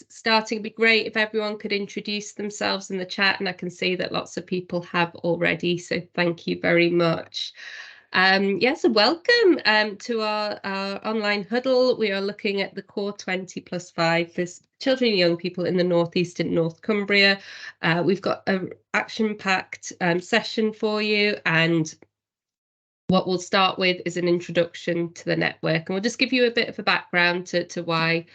starting, it'd be great if everyone could introduce themselves in the chat, and I can see that lots of people have already, so thank you very much. So welcome to our online huddle. We are looking at the Core20PLUS5 for children and young people in the North East and North Cumbria. We've got an action-packed session for you, and what we'll start with is an introduction to the network, and we'll just give you a bit of a background to why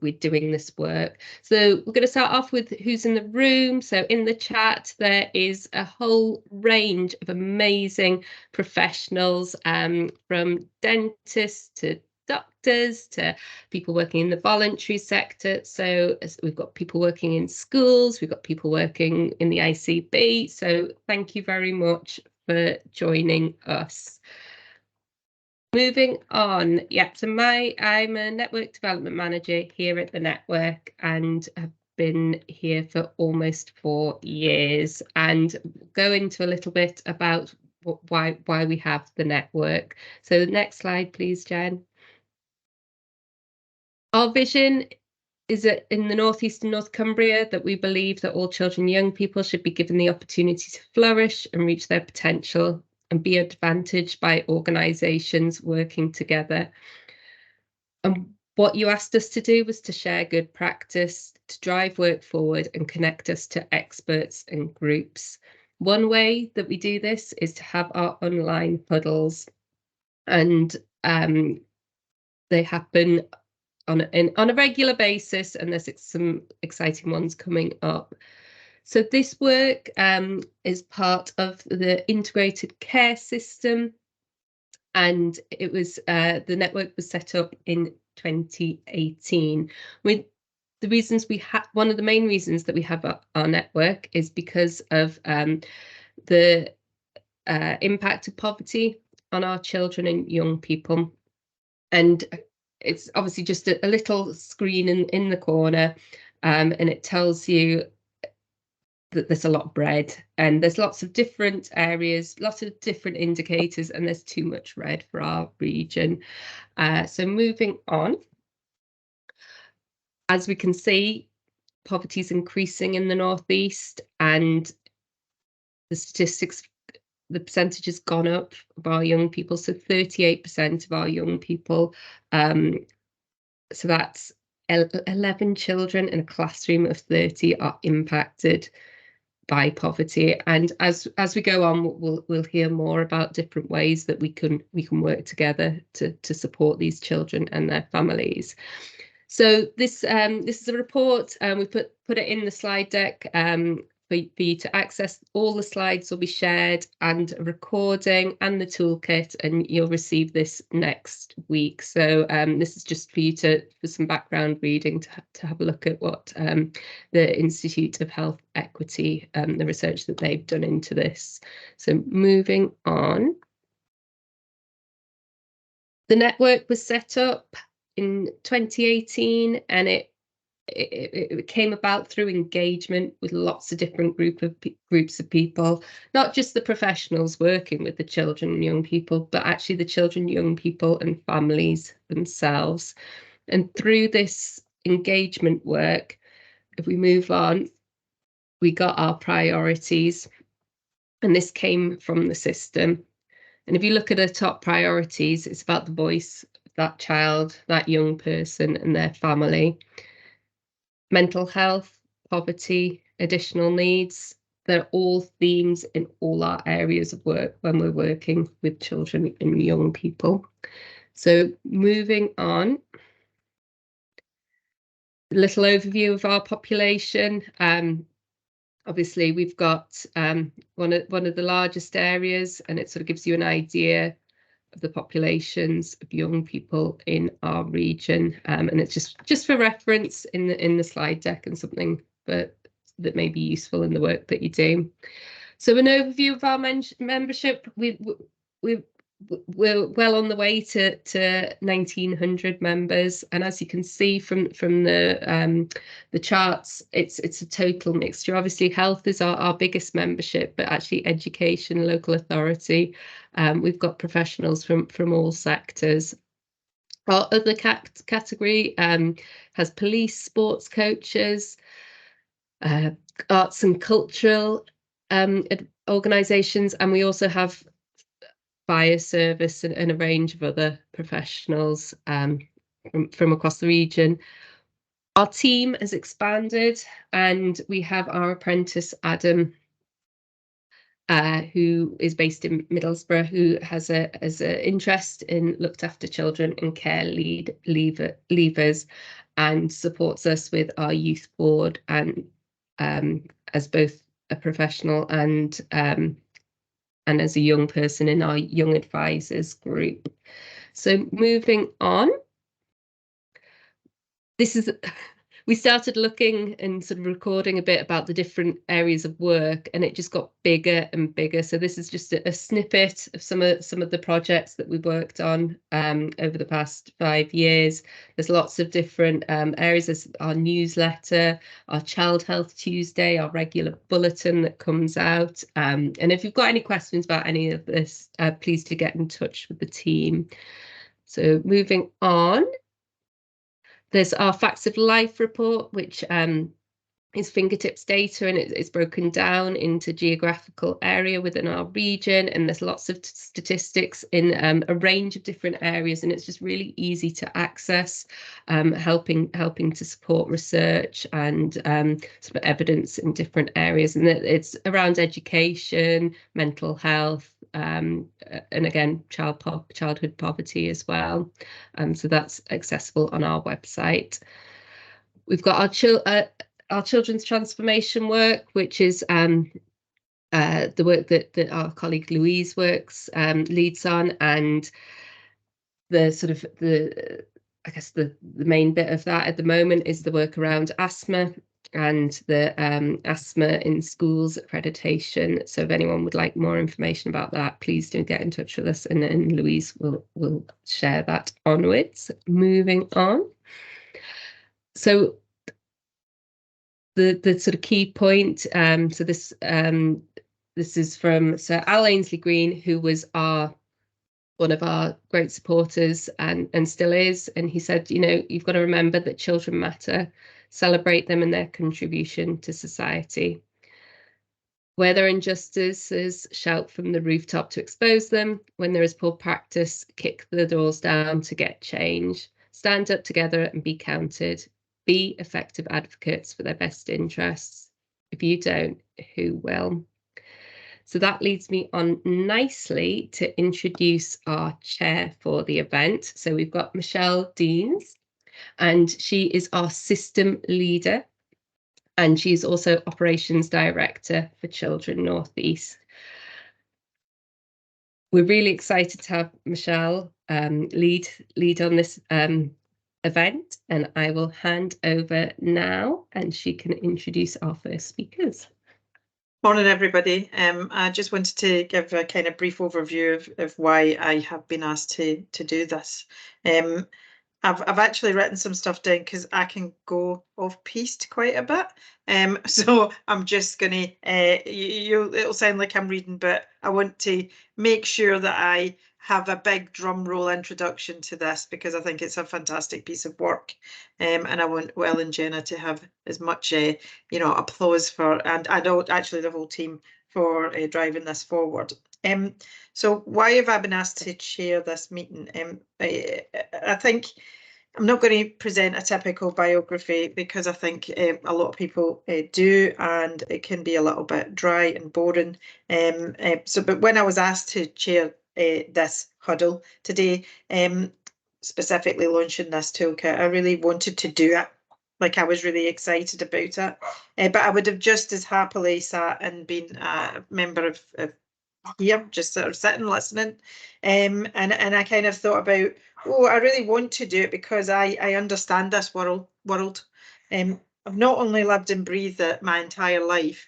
we're doing this work. So we're going to start off with who's in the room. So in the chat, there is a whole range of amazing professionals, from dentists to doctors to people working in the voluntary sector. So we've got people working in schools, we've got people working in the ICB. So thank you very much for joining us. Moving on, so I'm a network development manager here at the network, and have been here for almost 4 years, and go into a little bit about why we have the network. So the next slide, please, Jen. Our vision is that in the North East and North Cumbria, that we believe that all children and young people should be given the opportunity to flourish and reach their potential, and be advantaged by organisations working together. And what you asked us to do was to share good practice, to drive work forward and connect us to experts and groups. One way that we do this is to have our online huddles, and they happen on a regular basis, and there's some exciting ones coming up. So this work is part of the integrated care system, and it was the network was set up in 2018. With the reasons one of the main reasons that we have our network is because of the impact of poverty on our children and young people. And it's obviously just a little screen in the corner, and it tells you that there's a lot of red, and there's lots of different areas, lots of different indicators, and there's too much red for our region. So moving on, as we can see, poverty is increasing in the Northeast, and the statistics, the percentage has gone up of our young people. So 38% of our young people, so that's 11 children in a classroom of 30 are impacted by poverty. And as we go on, we'll hear more about different ways that we can work together to support these children and their families. So this is a report, and we put it in the slide deck for you to access. All the slides will be shared, and a recording and the toolkit, and you'll receive this next week. So this is just for you for some background reading to have a look at what the Institute of Health Equity, the research that they've done into this. So moving on, the network was set up in 2018, and it came about through engagement with lots of different groups of people, not just the professionals working with the children and young people, but actually the children, young people and families themselves. And through this engagement work, if we move on, we got our priorities, and this came from the system. And if you look at the top priorities, it's about the voice of that child, that young person and their family. Mental health, poverty, additional needs, they're all themes in all our areas of work when we're working with children and young people. So moving on, a little overview of our population. Obviously, we've got one of the largest areas, and it sort of gives you an idea of the populations of young people in our region, and it's just for reference in the slide deck, and something that may be useful in the work that you do. So an overview of our membership, we're well on the way to 1,900 members, and as you can see from the charts, it's a total mixture. Obviously, health is our biggest membership, but actually education, local authority, we've got professionals from all sectors. Our other category has police, sports coaches, arts and cultural organisations, and we also have fire service and a range of other professionals from across the region. Our team has expanded, and we have our apprentice Adam, who is based in Middlesbrough, who has an interest in looked after children and care leavers, and supports us with our youth board, and as both a professional and as a young person in our young advisors group. So moving on, we started looking and sort of recording a bit about the different areas of work, and it just got bigger and bigger. So this is just a snippet of some of the projects that we've worked on over the past 5 years. There's lots of different areas. There's our newsletter, our Child Health Tuesday, our regular bulletin that comes out. And if you've got any questions about any of this, please do get in touch with the team. So moving on. There's our Facts of Life report, which is fingertips data, and it's broken down into geographical area within our region, and there's lots of statistics in a range of different areas, and it's just really easy to access, helping to support research and some evidence in different areas. And it's around education, mental health, and again childhood poverty as well. So that's accessible on our website. We've got our children's transformation work, which is the work that our colleague Louise leads on, and I guess the main bit of that at the moment is the work around asthma and the asthma in schools accreditation. So if anyone would like more information about that, please do get in touch with us, and Louise will share that onwards. Moving on. So the sort of key point, so this is from Sir Al Ainsley Green, who was one of our great supporters and still is, and he said, you know, you've got to remember that children matter, celebrate them and their contribution to society. Where there are injustices, shout from the rooftop to expose them. When there is poor practice, kick the doors down to get change. Stand up together and be counted. Be effective advocates for their best interests. If you don't, who will? So that leads me on nicely to introduce our chair for the event. So we've got Michelle Deans, and she is our system leader, and she's also operations director for Children North East. We're really excited to have Michelle lead on this event, and I will hand over now, and she can introduce our first speakers. Morning, everybody. I just wanted to give a kind of brief overview of why I have been asked to do this. I've actually written some stuff down because I can go off-piste quite a bit. So I'm just gonna it'll sound like I'm reading, but I want to make sure that I have a big drum roll introduction to this, because I think it's a fantastic piece of work, and I want Will and Jenna to have as much applause for, and I know actually the whole team, for driving this forward. So why have I been asked to chair this meeting? I think I'm not going to present a typical biography, because I think a lot of people do, and it can be a little bit dry and boring. But when I was asked to chair this huddle today, specifically launching this toolkit, I really wanted to do it. Like, I was really excited about it, but I would have just as happily sat and been a member of here, just sort of sitting listening, and I kind of thought about, oh, I really want to do it because I understand this world. I've not only lived and breathed it my entire life,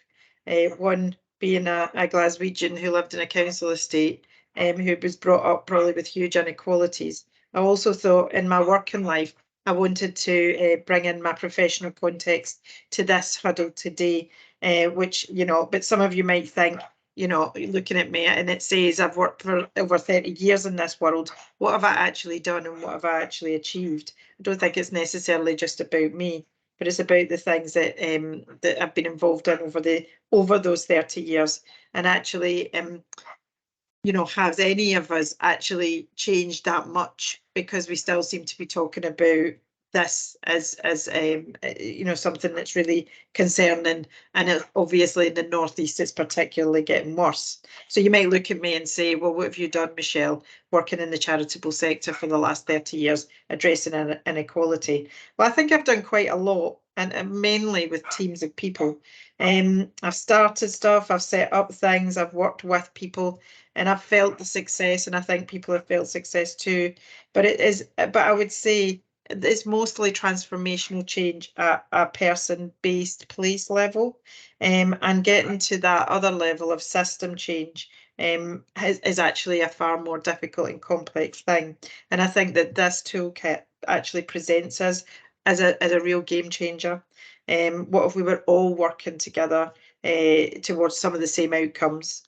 one being a Glaswegian who lived in a council estate, who was brought up probably with huge inequalities. I also thought in my working life I wanted to bring in my professional context to this huddle today, which, but some of you might think, you know, looking at me and it says I've worked for over 30 years in this world. What have I actually done and what have I actually achieved? I don't think it's necessarily just about me, but it's about the things that that I've been involved in over those 30 years. And actually, you know, has any of us actually changed that much? Because we still seem to be talking about this as you know, something that's really concerning, and obviously in the Northeast it's particularly getting worse. So you might look at me and say, well, what have you done, Michelle, working in the charitable sector for the last 30 years addressing inequality? Well, I think I've done quite a lot, and mainly with teams of people. I've started stuff, I've set up things, I've worked with people, and I've felt the success, and I think people have felt success too. But I would say it's mostly transformational change at a person-based place level, and getting to that other level of system change is actually a far more difficult and complex thing. And I think that this toolkit actually presents us as a real game changer. What if we were all working together towards some of the same outcomes?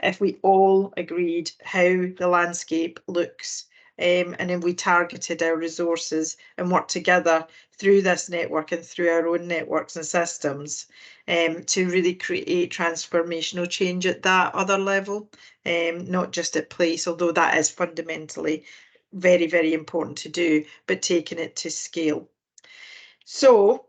If we all agreed how the landscape looks, and then we targeted our resources and worked together through this network and through our own networks and systems, to really create transformational change at that other level, not just at place, although that is fundamentally very, very important to do, but taking it to scale. So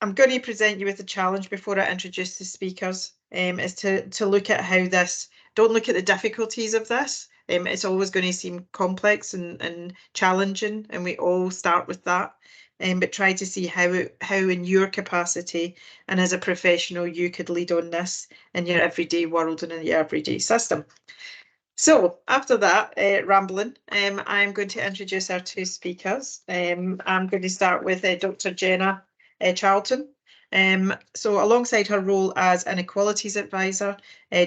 I'm going to present you with a challenge before I introduce the speakers, is to look at how this, don't look at the difficulties of this. It's always going to seem complex and challenging, and we all start with that. But try to see how in your capacity and as a professional you could lead on this in your everyday world and in your everyday system. So after that rambling, I'm going to introduce our two speakers. I'm going to start with Dr. Jenna Charlton. So alongside her role as Inequalities Advisor,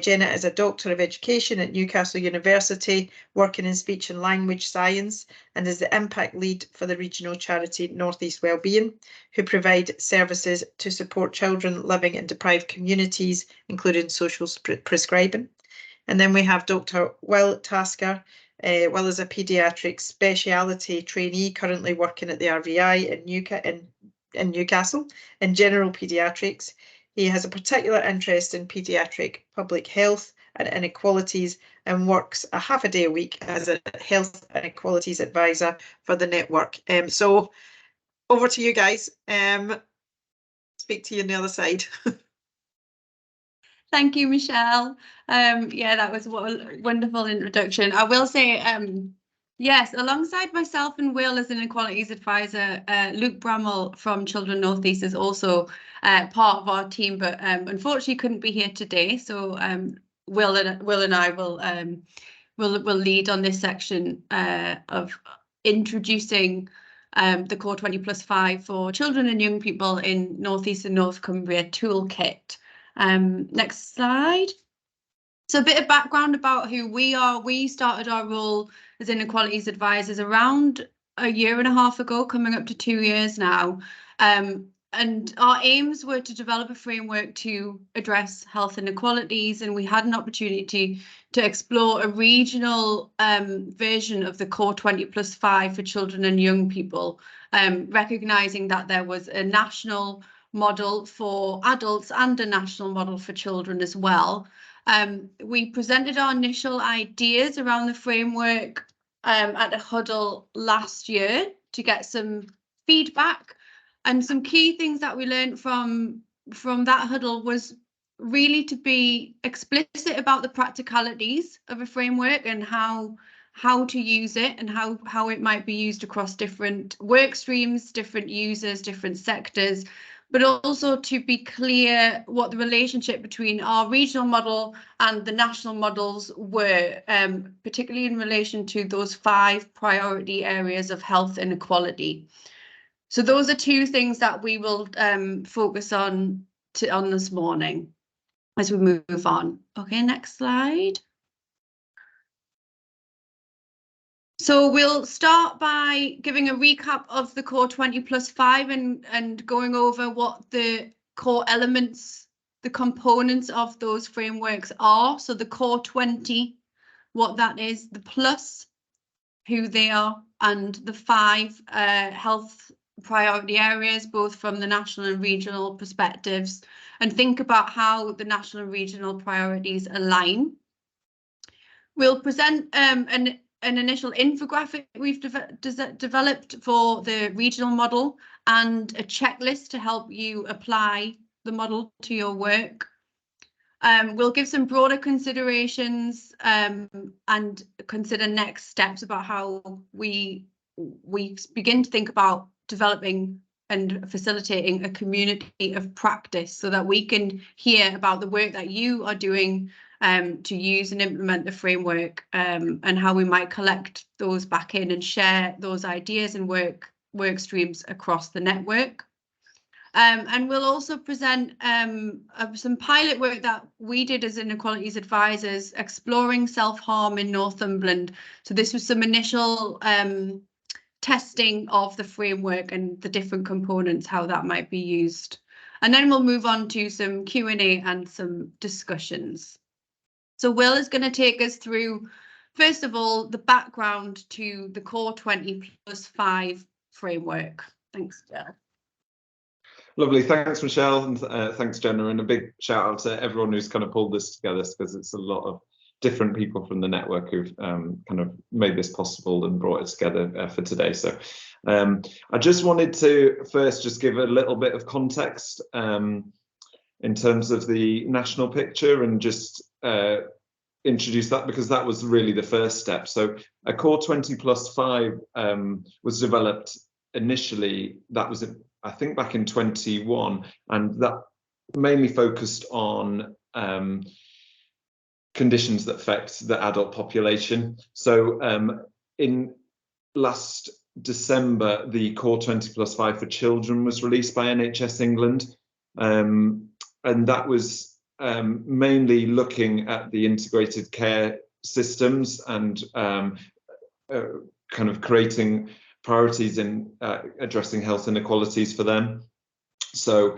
Jenna is a Doctor of Education at Newcastle University, working in speech and language science, and is the impact lead for the regional charity North East Wellbeing, who provide services to support children living in deprived communities, including social prescribing. And then we have Dr. Will Tasker. Will is a paediatric speciality trainee currently working at the RVI in Newcastle in general paediatrics. He has a particular interest in paediatric public health and inequalities, and works a half a day a week as a Health Inequalities Advisor for the network. So over to you guys. Speak to you on the other side. Thank you, Michelle. Yeah, that was what a wonderful introduction. I will say, yes, alongside myself and Will as an Inequalities Advisor, Luke Bramall from Children North East is also part of our team, but unfortunately couldn't be here today. So Will and I will lead on this section of introducing the Core20PLUS5 for children and young people in North East and North Cumbria toolkit. Next slide. So a bit of background about who we are. We started our role as Inequalities Advisors around a year and a half ago, coming up to 2 years now. And our aims were to develop a framework to address health inequalities, and we had an opportunity to explore a regional version of the Core20PLUS5 for children and young people, recognising that there was a national model for adults and a national model for children as well. We presented our initial ideas around the framework at a Huddle last year to get some feedback, and some key things that we learned from that Huddle was really to be explicit about the practicalities of a framework and how to use it and how it might be used across different work streams, different users, different sectors, but also to be clear what the relationship between our regional model and the national models were, particularly in relation to those 5 priority areas of health inequality. So those are 2 things that we will focus on this morning as we move on. Okay, next slide. So we'll start by giving a recap of the Core20PLUS5 and going over what the core elements the components of those frameworks are. So the core 20, what that is, the plus, who they are, and the 5 health priority areas, both from the national and regional perspectives, and think about how the national and regional priorities align. We'll present an initial infographic we've developed for the regional model and a checklist to help you apply the model to your work. We'll give some broader considerations and consider next steps about how we begin to think about developing and facilitating a community of practice so that we can hear about the work that you are doing to use and implement the framework, and how we might collect those back in and share those ideas and work streams across the network. And we'll also present some pilot work that we did as Inequalities Advisors, exploring self-harm in Northumberland. So this was some initial testing of the framework and the different components, how that might be used. And then we'll move on to some Q&A and some discussions. So Will is going to take us through, first of all, the background to the Core20PLUS5 framework. Thanks, Jill. Lovely, thanks Michelle, and thanks Jenna, and a big shout out to everyone who's kind of pulled this together, because it's a lot of different people from the network who've kind of made this possible and brought it together for today. So I just wanted to first just give a little bit of context in terms of the national picture, and just introduce that, because that was really the first step. So a Core20PLUS5 was developed initially, that was I think back in 21, and that mainly focused on conditions that affect the adult population. So in last December, the Core20PLUS5 for children was released by NHS England, and that was mainly looking at the integrated care systems and kind of creating priorities in addressing health inequalities for them. So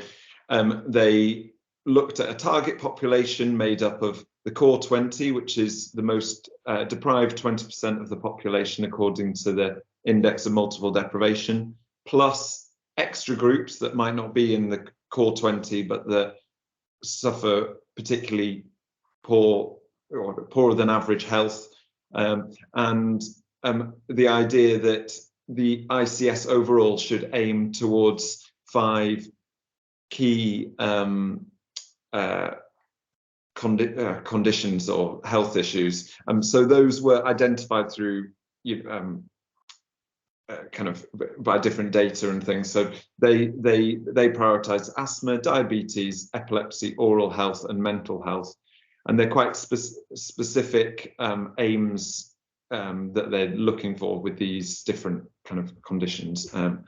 they looked at a target population made up of the core 20, which is the most deprived 20% of the population according to the index of multiple deprivation, plus extra groups that might not be in the core 20 but that suffer particularly poor or poorer than average health, and the idea that the ICS overall should aim towards 5 key conditions or health issues. So those were identified through kind of by different data and things. So they prioritize asthma, diabetes, epilepsy, oral health, and mental health, and they're quite specific aims that they're looking for with these different kind of conditions. I'll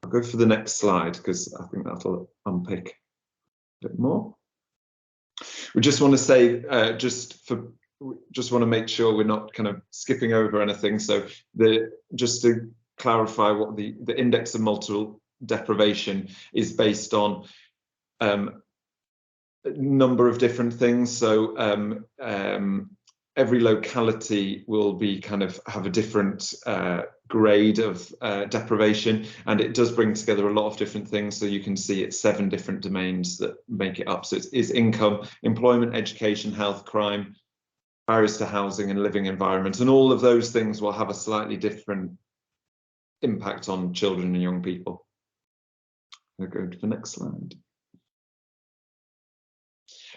go for the next slide because I think that'll unpick a bit more. We just want to say, just want to make sure we're not kind of skipping over anything. So just to clarify, what the index of multiple deprivation is based on a number of different things. So every locality will be kind of have a different grade of deprivation, and it does bring together a lot of different things. So you can see it's 7 different domains that make it up. So it is income, employment, education, health, crime, barriers to housing, and living environment. And all of those things will have a slightly different impact on children and young people. We'll go to the next slide.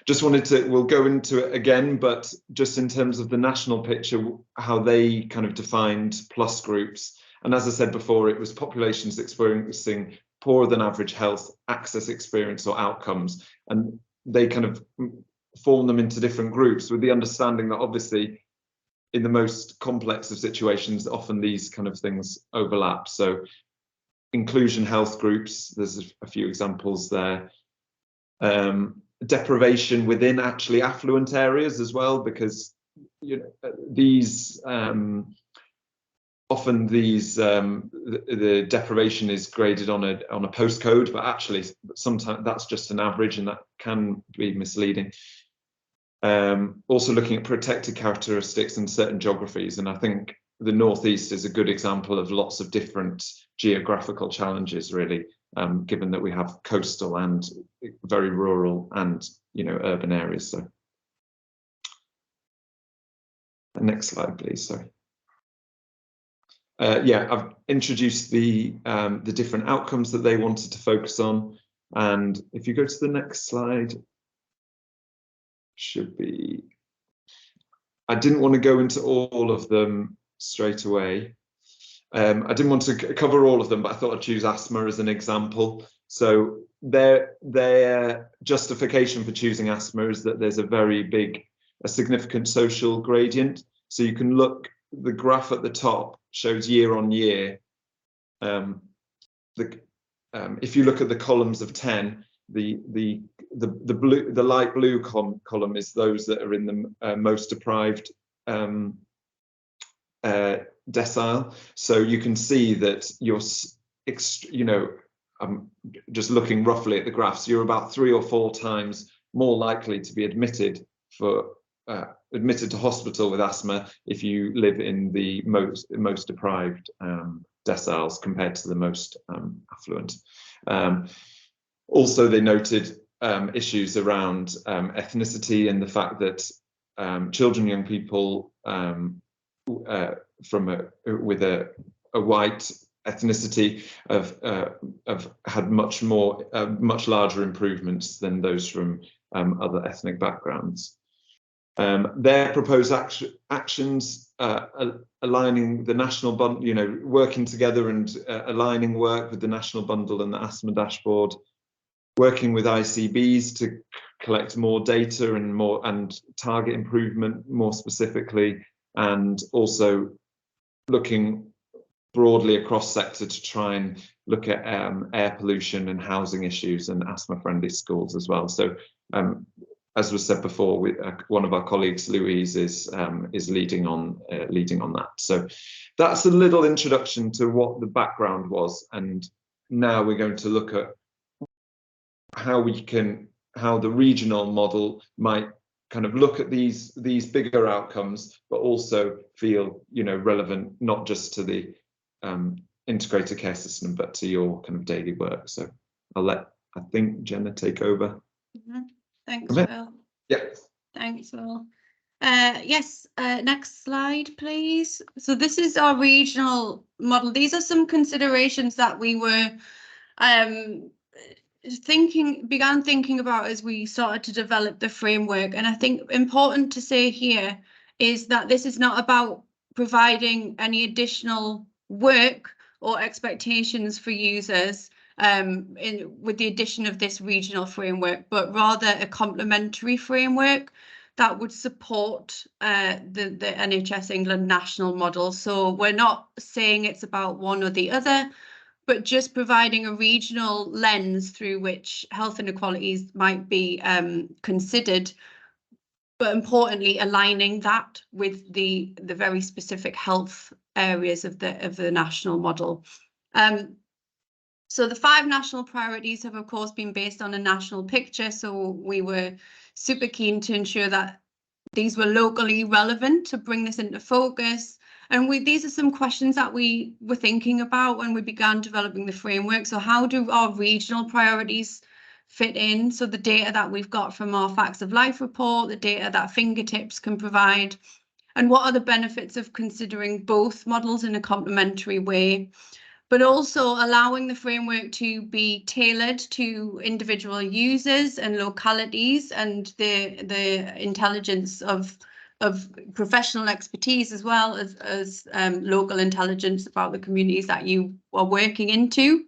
Just wanted to, we'll go into it again, but just in terms of the national picture, how they kind of defined plus groups. And as I said before, it was populations experiencing poorer than average health, access, experience, or outcomes. And they kind of form them into different groups with the understanding that obviously in the most complex of situations, often these kind of things overlap. So inclusion health groups, there's a few examples there. Deprivation within actually affluent areas as well, because these often these the deprivation is graded on a postcode, but actually sometimes that's just an average, and that can be misleading. Also looking at protected characteristics in certain geographies, and I think the Northeast is a good example of lots of different geographical challenges, really, given that we have coastal and very rural and urban areas. So next slide, please. Sorry. Yeah, I've introduced the different outcomes that they wanted to focus on, and if you go to the next slide, should be. I didn't want to go into all of them straight away. I didn't want to cover all of them, but I thought I'd choose asthma as an example. So their justification for choosing asthma is that there's a significant social gradient. So you can look, the graph at the top shows year on year. If you look at the columns of 10, the light blue column is those that are in the most deprived decile. So you can see that you're, just looking roughly at the graphs, you're about 3 or 4 times more likely to be admitted to hospital with asthma if you live in the most deprived deciles compared to the most affluent. Also, they noted issues around ethnicity and the fact that children, young people with a white ethnicity have had much larger improvements than those from other ethnic backgrounds. Their proposed actions, aligning the national bundle, working together and aligning work with the national bundle and the asthma dashboard, working with ICBs to collect more data and target improvement more specifically, and also looking broadly across sector to try and look at air pollution and housing issues and asthma-friendly schools as well. So, as was said before, one of our colleagues, Louise, is leading on that. So that's a little introduction to what the background was, and now we're going to look at how the regional model might kind of look at these bigger outcomes, but also feel relevant not just to the integrated care system, but to your kind of daily work. So I'll let, I think, Jenna take over. Mm-hmm. Thanks, Will. Yeah. Thanks, Will. Yes, next slide, please. So this is our regional model. These are some considerations that we were began thinking about as we started to develop the framework. And I think important to say here is that this is not about providing any additional work or expectations for users with the addition of this regional framework, but rather a complementary framework that would support the NHS England national model. So we're not saying it's about one or the other, but just providing a regional lens through which health inequalities might be considered, but importantly aligning that with the very specific health areas of the national model. So the 5 national priorities have, of course, been based on a national picture. So we were super keen to ensure that these were locally relevant to bring this into focus. And these are some questions that we were thinking about when we began developing the framework. So how do our regional priorities fit in? So the data that we've got from our Facts of Life report, the data that Fingertips can provide, and what are the benefits of considering both models in a complementary way, but also allowing the framework to be tailored to individual users and localities and the intelligence of professional expertise, as well as local intelligence about the communities that you are working into.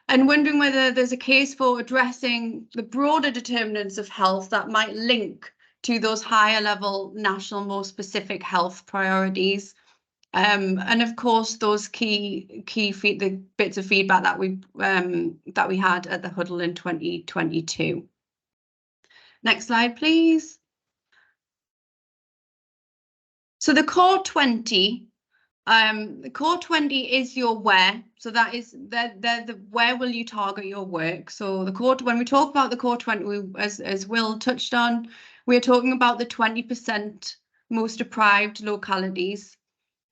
And wondering whether there's a case for addressing the broader determinants of health that might link to those higher level national, more specific health priorities. And of course, those the bits of feedback that we had at the Huddle in 2022. Next slide, please. So the Core 20 The core 20 is your where, so that is the where will you target your work. So the core, when we talk about the core 20, as Will touched on, we're talking about the 20% most deprived localities.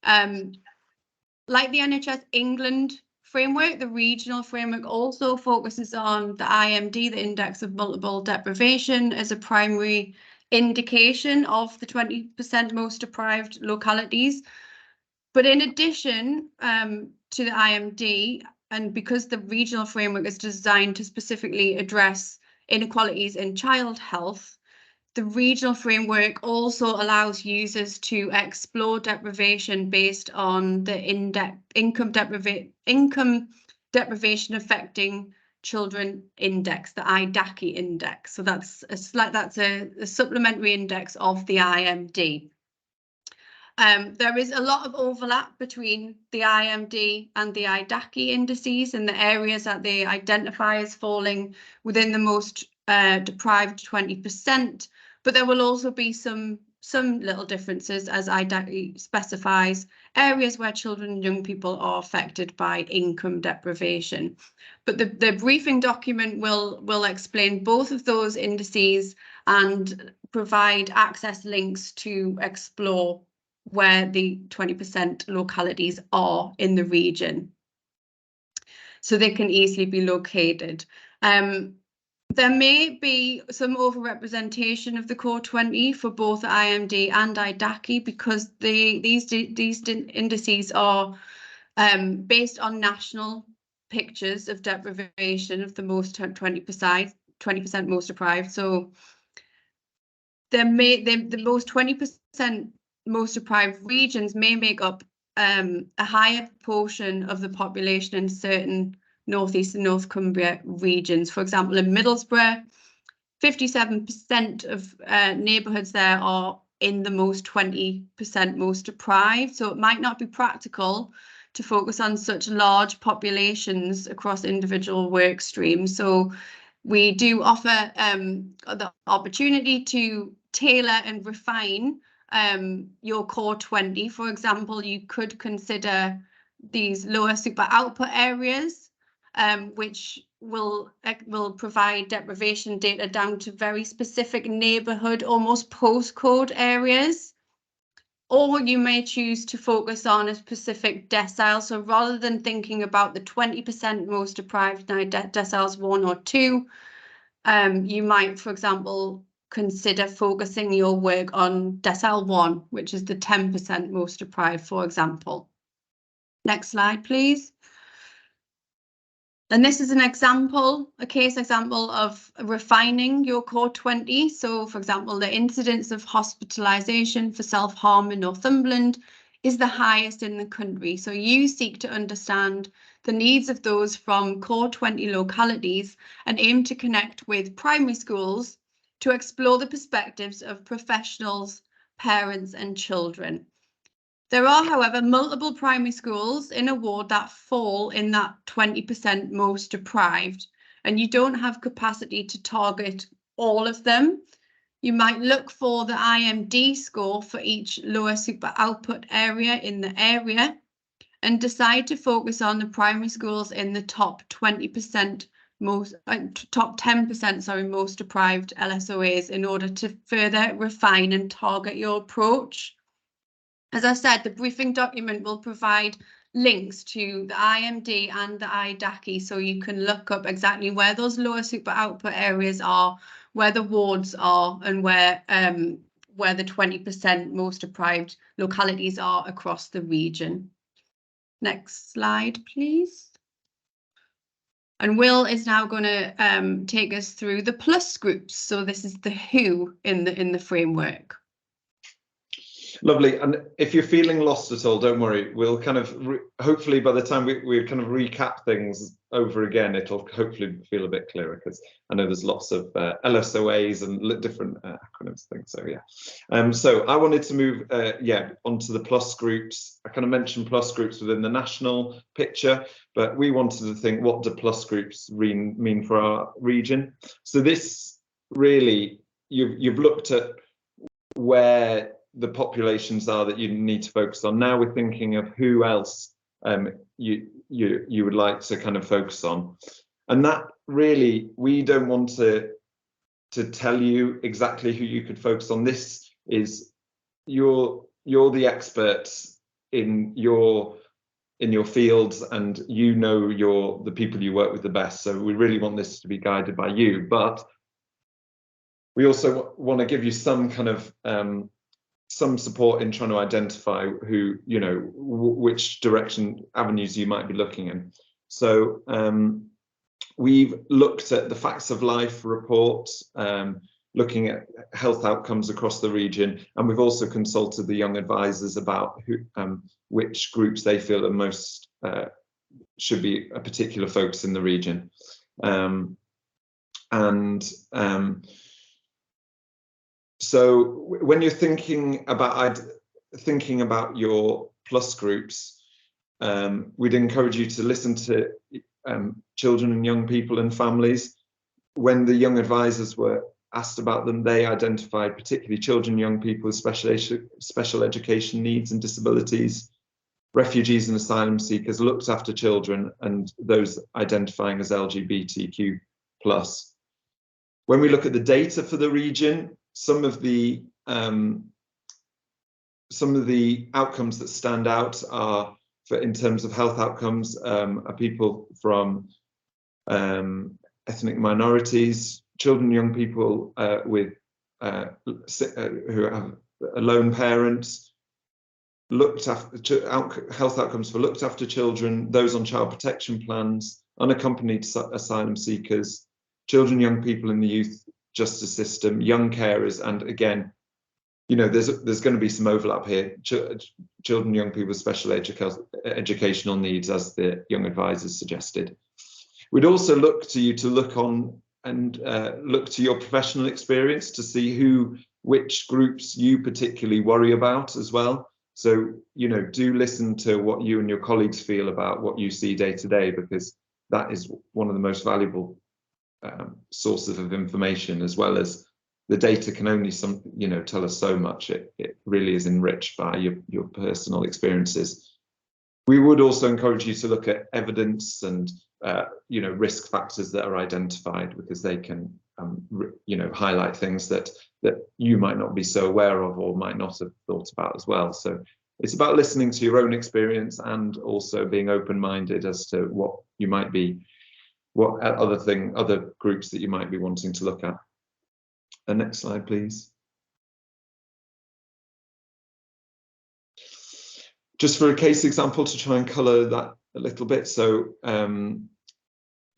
Like the NHS England framework, the regional framework also focuses on the IMD, the Index of Multiple Deprivation, as a primary indication of the 20% most deprived localities. But in addition to the IMD, and because the regional framework is designed to specifically address inequalities in child health, the regional framework also allows users to explore deprivation based on the income deprivation affecting children index, the IDACI index. So that's a supplementary index of the IMD. There is a lot of overlap between the IMD and the IDACI indices in the areas that they identify as falling within the most deprived 20%, but there will also be some little differences, as IDACI specifies, areas where children and young people are affected by income deprivation. But the briefing document will explain both of those indices and provide access links to explore where the 20% localities are in the region, so they can easily be located. There may be some overrepresentation of the core 20 for both IMD and IDACI because these indices are based on national pictures of deprivation of the most 20% most deprived. So the most 20% most deprived regions may make up a higher proportion of the population in certain North East and North Cumbria regions. For example, in Middlesbrough, 57% of neighbourhoods there are in the most 20% most deprived. So it might not be practical to focus on such large populations across individual work streams. So we do offer the opportunity to tailor and refine your core 20. For example, you could consider these lower super output areas, which will provide deprivation data down to very specific neighbourhood, almost postcode areas. Or you may choose to focus on a specific decile. So rather than thinking about the 20% most deprived now deciles 1 or 2, you might, for example, consider focusing your work on decile 1, which is the 10% most deprived, for example. Next slide, please. And this is an example, a case example of refining your core 20. So, for example, the incidence of hospitalisation for self-harm in Northumberland is the highest in the country. So you seek to understand the needs of those from core 20 localities and aim to connect with primary schools to explore the perspectives of professionals, parents and children. There are, however, multiple primary schools in a ward that fall in that 20% most deprived, and you don't have capacity to target all of them. You might look for the IMD score for each lower super output area in the area and decide to focus on the primary schools in the top 20% top 10%, sorry, most deprived LSOAs in order to further refine and target your approach. As I said, the briefing document will provide links to the IMD and the IDACI, so you can look up exactly where those lower super output areas are, where the wards are, and where the 20% most deprived localities are across the region. Next slide, please. And Will is now going to take us through the plus groups. So this is the who in the framework. Lovely. And if you're feeling lost at all, don't worry. We'll kind of hopefully by the time we kind of recap things over again, it'll hopefully feel a bit clearer, because I know there's lots of LSOAs and different acronyms things. So yeah. So I wanted to move onto the plus groups. I kind of mentioned plus groups within the national picture, but we wanted to think, what do plus groups mean for our region? So this really, you've looked at where the populations are that you need to focus on. Now we're thinking of who else you would like to kind of focus on, and that really, we don't want to tell you exactly who you could focus on. This is you're the experts in your fields, and you know the people you work with the best. So we really want this to be guided by you, but we also want to give you some kind of some support in trying to identify who, you know, which avenues you might be looking in. So we've looked at the Facts of Life report, looking at health outcomes across the region, and we've also consulted the young advisors about which groups they feel are most should be a particular focus in the region. So when you're thinking about your plus groups, we'd encourage you to listen to children and young people and families. When the young advisors were asked about them, they identified particularly children and young people with special education needs and disabilities, refugees and asylum seekers, looked after children, and those identifying as LGBTQ+. When we look at the data for the region, some of the outcomes that stand out are, in terms of health outcomes, are people from ethnic minorities, children, young people with who have lone parents, looked after health outcomes for looked after children, those on child protection plans, unaccompanied asylum seekers, children, young people in the youth justice system, young carers, and again, you know, there's going to be some overlap here. Children, young people with special educational needs, as the young advisors suggested. We'd also look to you to look on and look to your professional experience to see which groups you particularly worry about as well. So, you know, do listen to what you and your colleagues feel about what you see day to day, because that is one of the most valuable sources of information, as well as the data can only tell us so much. It really is enriched by your personal experiences. We would also encourage you to look at evidence and risk factors that are identified, because they can highlight things that you might not be so aware of or might not have thought about as well. So it's about listening to your own experience and also being open-minded as to what you might be, other groups that you might be wanting to look at. And next slide, please. Just for a case example to try and colour that a little bit. So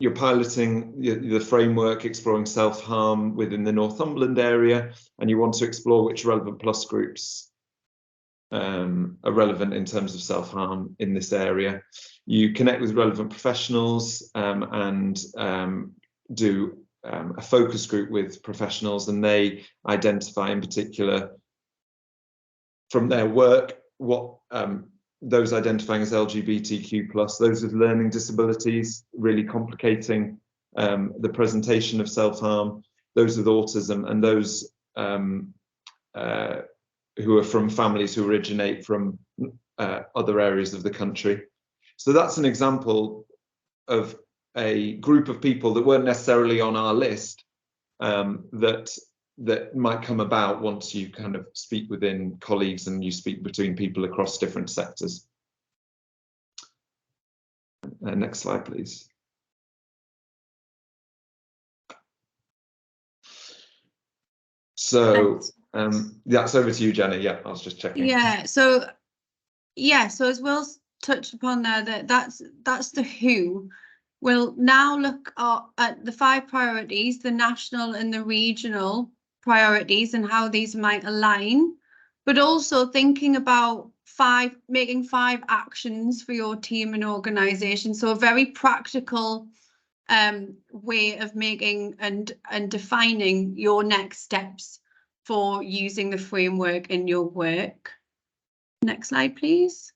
you're piloting the framework exploring self-harm within the Northumberland area, and you want to explore which relevant plus groups are relevant in terms of self-harm in this area. You connect with relevant professionals and do a focus group with professionals, and they identify in particular from their work what those identifying as LGBTQ+, those with learning disabilities, really complicating the presentation of self-harm, those with autism, and those who are from families who originate from other areas of the country. So that's an example of a group of people that weren't necessarily on our list that might come about once you kind of speak within colleagues and you speak between people across different sectors. Next slide, please. So that's over to you, Jenny. Yeah, I was just checking. Yeah, so as Will's touched upon there, that's the who. We'll now look at the 5 priorities, the national and the regional priorities, and how these might align, but also thinking about making 5 actions for your team and organisation. So a very practical way of making and defining your next steps for using the framework in your work. Next slide, please.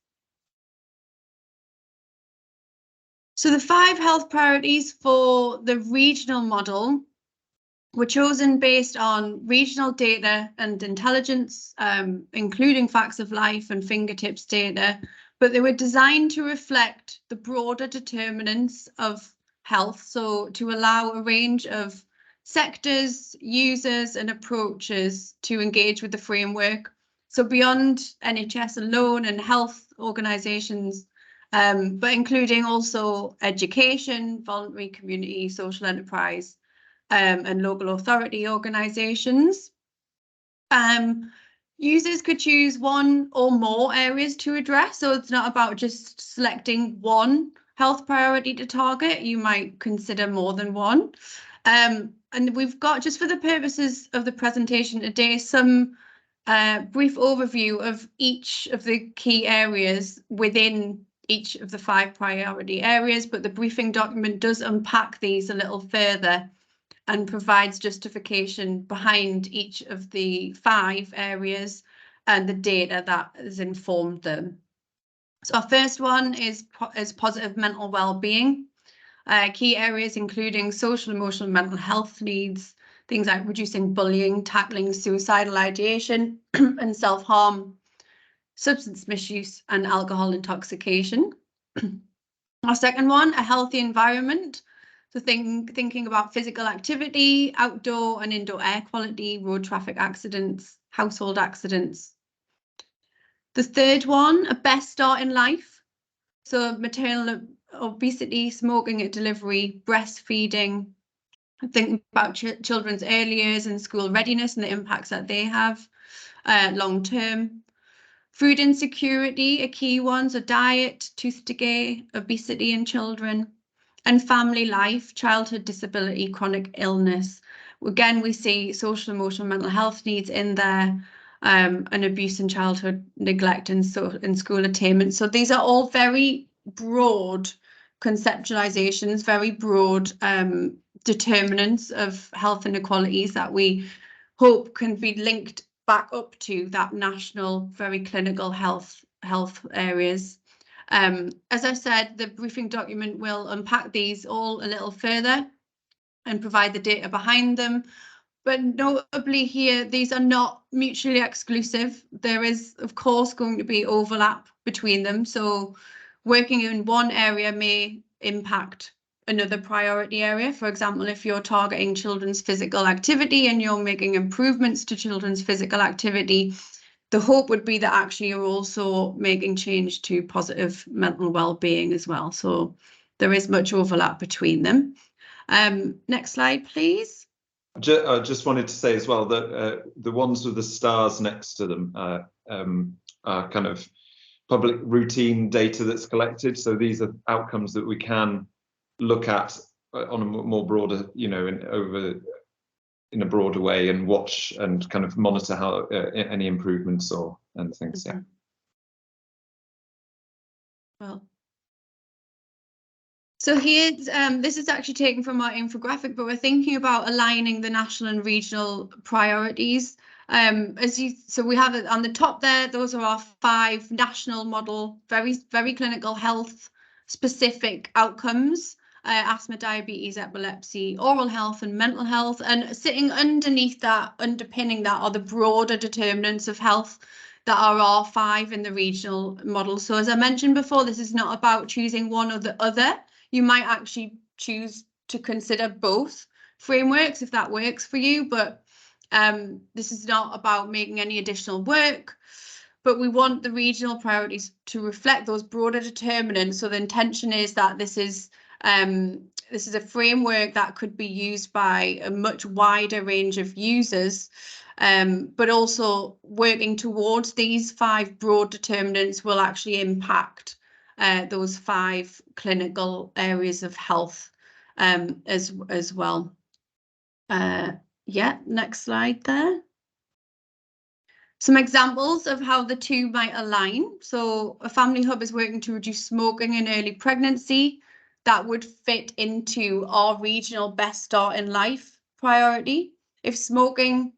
So the 5 health priorities for the regional model were chosen based on regional data and intelligence, including facts of life and fingertips data, but they were designed to reflect the broader determinants of health, so to allow a range of sectors, users and approaches to engage with the framework. So beyond NHS alone and health organisations, but including also education, voluntary community, social enterprise, and local authority organisations. Users could choose one or more areas to address, so it's not about just selecting one health priority to target. You might consider more than one. And we've got, just for the purposes of the presentation today, some brief overview of each of the key areas within each of the 5 priority areas, but the briefing document does unpack these a little further and provides justification behind each of the 5 areas and the data that has informed them. So our first one is positive mental well-being. Key areas including social, emotional, mental health needs, things like reducing bullying, tackling suicidal ideation and self-harm, substance misuse and alcohol intoxication. Our second one, a healthy environment. So thinking about physical activity, outdoor and indoor air quality, road traffic accidents, household accidents. The third one, a best start in life. So maternal obesity, smoking at delivery, breastfeeding. Thinking about children's early years and school readiness and the impacts that they have long term. Food insecurity, a key one, so diet, tooth decay, obesity in children. And family life, childhood disability, chronic illness. Again, we see social, emotional, mental health needs in there, and abuse and childhood neglect and school attainment. So these are all very broad conceptualizations, very broad determinants of health inequalities that we hope can be linked back up to that national, very clinical health areas. As I said, the briefing document will unpack these all a little further and provide the data behind them. But notably here, these are not mutually exclusive. There is, of course, going to be overlap between them. So working in one area may impact another priority area. For example, if you're targeting children's physical activity and you're making improvements to children's physical activity, the hope would be that actually you're also making change to positive mental well-being as well. So there is much overlap between them. Next slide, please. I just wanted to say as well that the ones with the stars next to them are kind of public routine data that's collected. So these are outcomes that we can look at on a more broader, in a broader way and watch and kind of monitor how any improvements and things. Yeah. Well, so here's this is actually taken from our infographic, but we're thinking about aligning the national and regional priorities. So we have it on the top there. Those are our 5 national model, very clinical health specific outcomes. Asthma, diabetes, epilepsy, oral health and mental health, and sitting underneath that, underpinning that, are the broader determinants of health that are our 5 in the regional model. So as I mentioned before, this is not about choosing one or the other. You might actually choose to consider both frameworks if that works for you, but this is not about making any additional work. But we want the regional priorities to reflect those broader determinants. So the intention is that this is a framework that could be used by a much wider range of users, but also working towards these 5 broad determinants will actually impact those 5 clinical areas of health as well. Yeah, next slide there. Some examples of how the 2 might align. So a family hub is working to reduce smoking in early pregnancy. That would fit into our regional best start in life priority. If smoking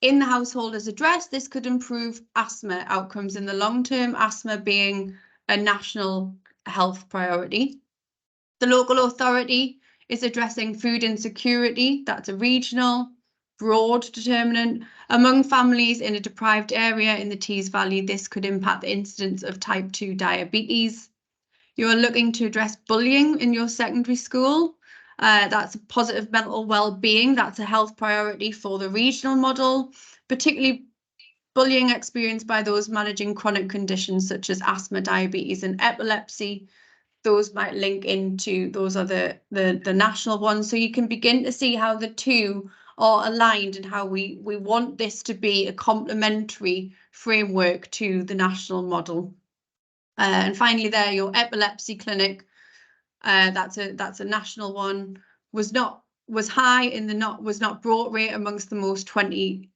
in the household is addressed, this could improve asthma outcomes in the long term, asthma being a national health priority. The local authority is addressing food insecurity. That's a regional. broad determinant. Among families in a deprived area in the Tees Valley, this could impact the incidence of type 2 diabetes. You're looking to address bullying in your secondary school. That's positive mental well-being. That's a health priority for the regional model, particularly bullying experienced by those managing chronic conditions such as asthma, diabetes and epilepsy. Those might link into those other the national ones. So you can begin to see how the two are aligned and how we want this to be a complementary framework to the national model. And finally there, your epilepsy clinic, that's a national one, was high in the was not brought rate amongst the most 20%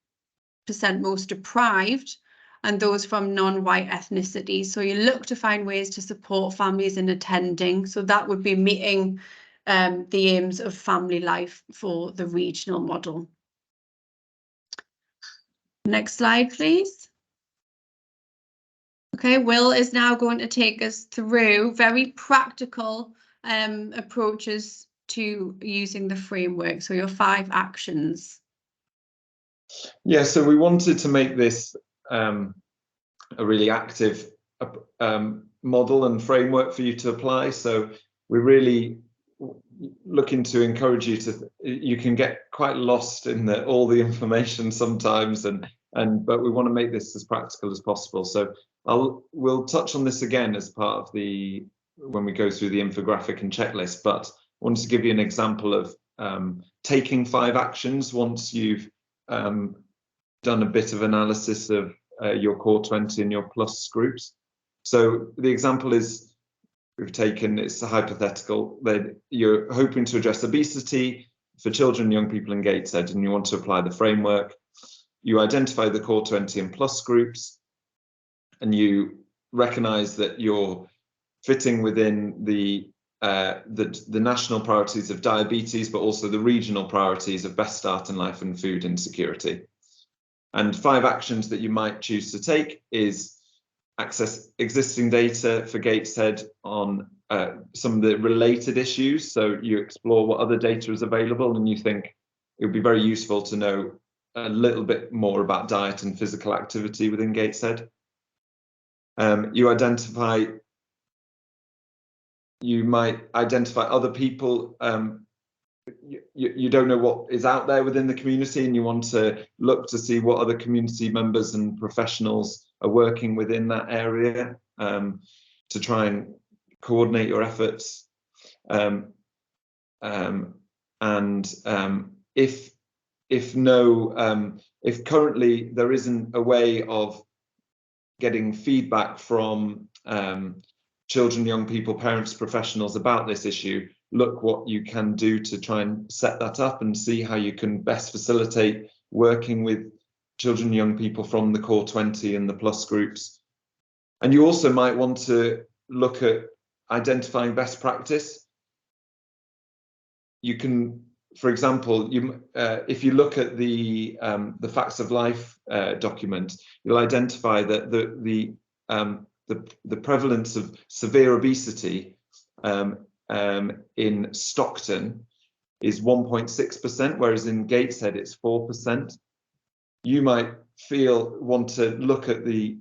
most deprived and those from non-white ethnicity. So you look to find ways to support families in attending. So that would be meeting the aims of family life for the regional model. Next slide, please. Okay, Will is now going to take us through very practical approaches to using the framework. So your 5 actions. Yeah, so we wanted to make this a really active model and framework for you to apply. So we're really looking to encourage you to, you can get quite lost in all the information sometimes, but we want to make this as practical as possible. So we'll touch on this again as part of when we go through the infographic and checklist, but I wanted to give you an example of taking 5 actions once you've done a bit of analysis of your core 20 and your plus groups. So the example is, it's a hypothetical that you're hoping to address obesity for children and young people in Gateshead, and you want to apply the framework. You identify the core 20 and plus groups, and you recognize that you're fitting within the national priorities of diabetes, but also the regional priorities of best start in life and food insecurity. And 5 actions that you might choose to take is access existing data for Gateshead on some of the related issues. So you explore what other data is available, and you think it would be very useful to know a little bit more about diet and physical activity within Gateshead. You might identify other people. You don't know what is out there within the community, and you want to look to see what other community members and professionals are working within that area to try and coordinate your efforts. If currently there isn't a way of getting feedback from children, young people, parents, professionals about this issue, look what you can do to try and set that up and see how you can best facilitate working with children and young people from the core 20 and the plus groups. And you also might want to look at identifying best practice. You can, for example, if you look at the Facts of Life document, you'll identify that the prevalence of severe obesity in Stockton is 1.6%, whereas in Gateshead it's 4%. You might want to look at the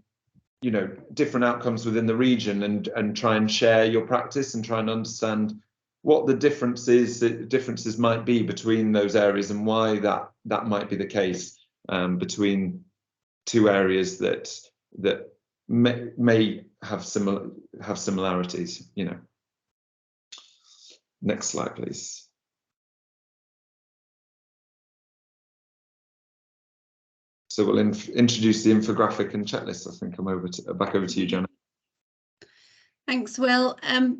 different outcomes within the region and try and share your practice and try and understand what the differences might be between those areas and why that might be the case between 2 areas that may have similarities. Next slide, please. So we'll introduce the infographic and checklist. I think I'm back over to you, Jenna. Thanks, Will.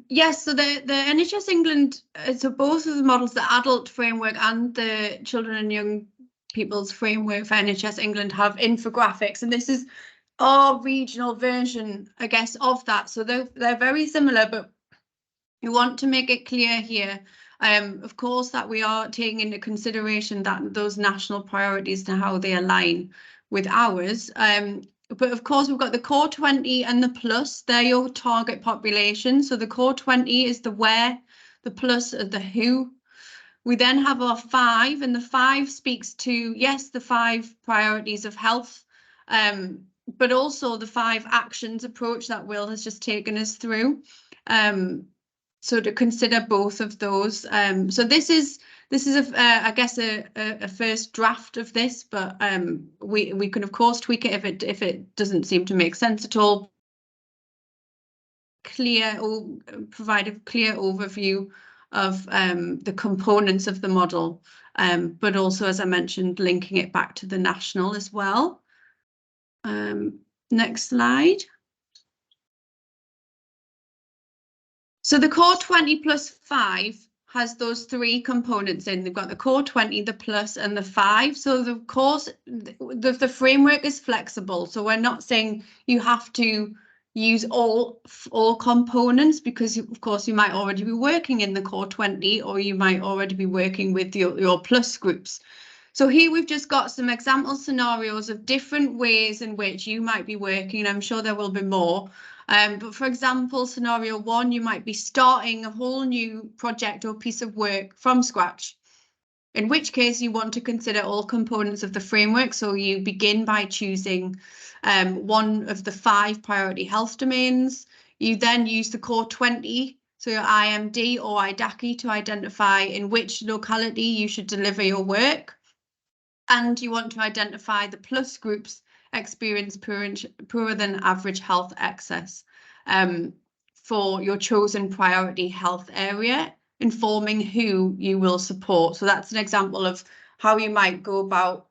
Yes, so the NHS England, so both of the models, the adult framework and the children and young people's framework for NHS England have infographics, and this is our regional version, I guess, of that. So they're very similar, but we want to make it clear here, of course, that we are taking into consideration that those national priorities and how they align with ours. But of course, we've got the core 20 and the plus, they're your target population. So the core 20 is the where, the plus are the who. We then have our 5, and the 5 speaks to, yes, the 5 priorities of health, but also the 5 actions approach that Will has just taken us through. So to consider both of those. So this is I guess a first draft of this, but we can of course tweak it if it doesn't seem to make sense at all. Clear, or provide a clear overview of the components of the model, but also, as I mentioned, linking it back to the national as well. Next slide. So the Core20+5 has those 3 components in. They've got the Core20, the plus, and the 5. So the course, the framework is flexible. So we're not saying you have to use all components, because of course you might already be working in the Core20, or you might already be working with your plus groups. So here we've just got some example scenarios of different ways in which you might be working, and I'm sure there will be more. But for example, scenario 1, you might be starting a whole new project or piece of work from scratch, in which case you want to consider all components of the framework. So you begin by choosing one of the 5 priority health domains. You then use the Core20, so your IMD or IDACI, to identify in which locality you should deliver your work. And you want to identify the plus groups experience poorer than average health access for your chosen priority health area, informing who you will support. So that's an example of how you might go about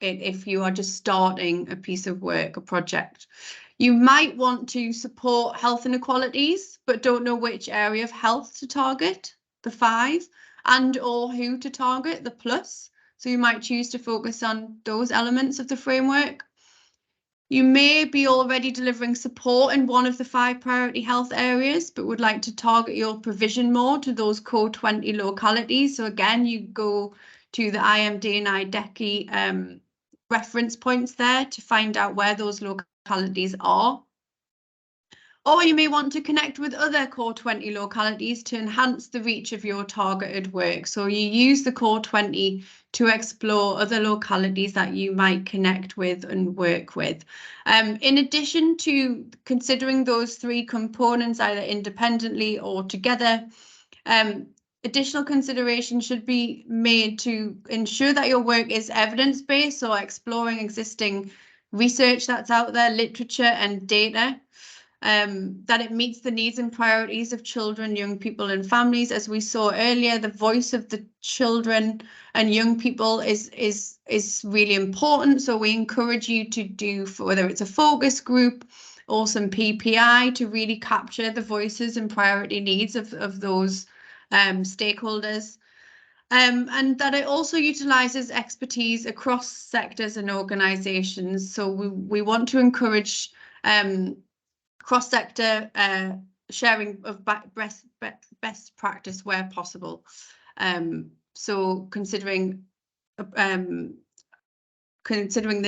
it if you are just starting a piece of work, a project. You might want to support health inequalities, but don't know which area of health to target, the 5, and or who to target, the plus. So you might choose to focus on those elements of the framework. You may be already delivering support in one of the 5 priority health areas, but would like to target your provision more to those Core20 localities. So again, you go to the IMD and IDECI reference points there to find out where those localities are. Or you may want to connect with other Core20 localities to enhance the reach of your targeted work. So you use the Core20 to explore other localities that you might connect with and work with. In addition to considering those 3 components either independently or together, additional consideration should be made to ensure that your work is evidence-based, so exploring existing research that's out there, literature and data. That it meets the needs and priorities of children, young people and families. As we saw earlier, the voice of the children and young people is really important. So we encourage you to do, whether it's a focus group or some PPI, to really capture the voices and priority needs of those stakeholders. And that it also utilises expertise across sectors and organisations. So we want to encourage cross-sector sharing of best practice where possible. So considering the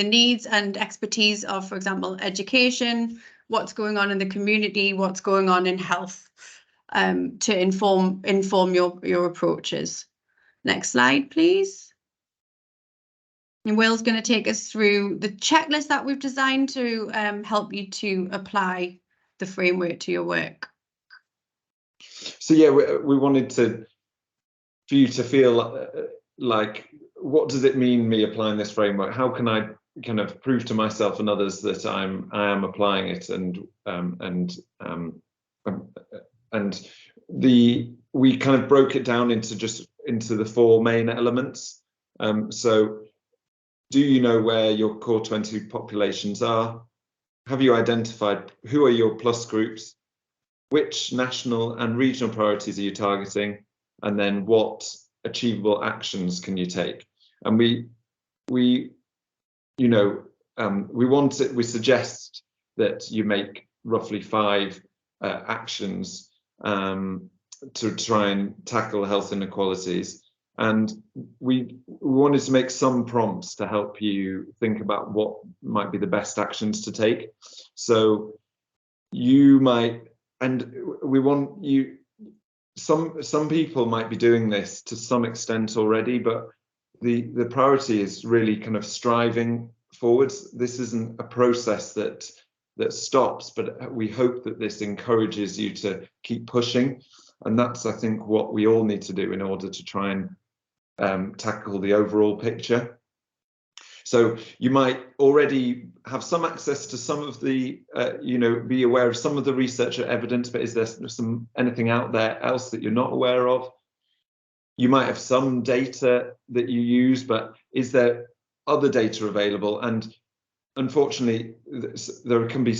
needs and expertise of, for example, education, what's going on in the community, what's going on in health, to inform your approaches. Next slide, please. And Will's going to take us through the checklist that we've designed to help you to apply the framework to your work. So yeah, we wanted for you to feel like, what does it mean, me applying this framework? How can I kind of prove to myself and others that I am applying it? We kind of broke it down into the 4 main elements. So, do you know where your Core20 populations are? Have you identified who are your plus groups? Which national and regional priorities are you targeting? And then what achievable actions can you take? And we suggest that you make roughly 5 actions to try and tackle health inequalities. And we wanted to make some prompts to help you think about what might be the best actions to take. So you might, and we want you, some people might be doing this to some extent already, but the priority is really kind of striving forwards. This isn't a process that stops, but we hope that this encourages you to keep pushing, and that's, I think, what we all need to do in order to try and tackle the overall picture. So you might already have some access to some of the, be aware of some of the research or evidence, but is there anything out there else that you're not aware of? You might have some data that you use, but is there other data available? And unfortunately, there can be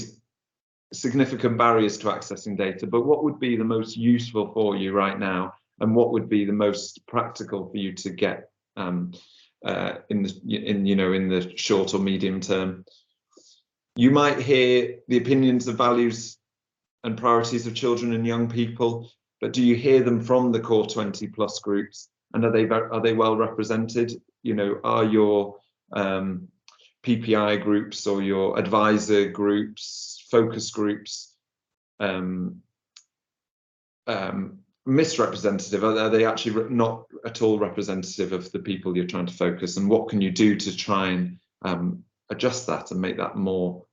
significant barriers to accessing data, but what would be the most useful for you right now? And what would be the most practical for you to get in the short or medium term? You might hear the opinions of values and priorities of children and young people, but do you hear them from the Core20+ groups? And are they well represented? Are your PPI groups or your advisor groups, focus groups, misrepresentative? Are they actually not at all representative of the people you're trying to focus? And what can you do to try and adjust that and make that more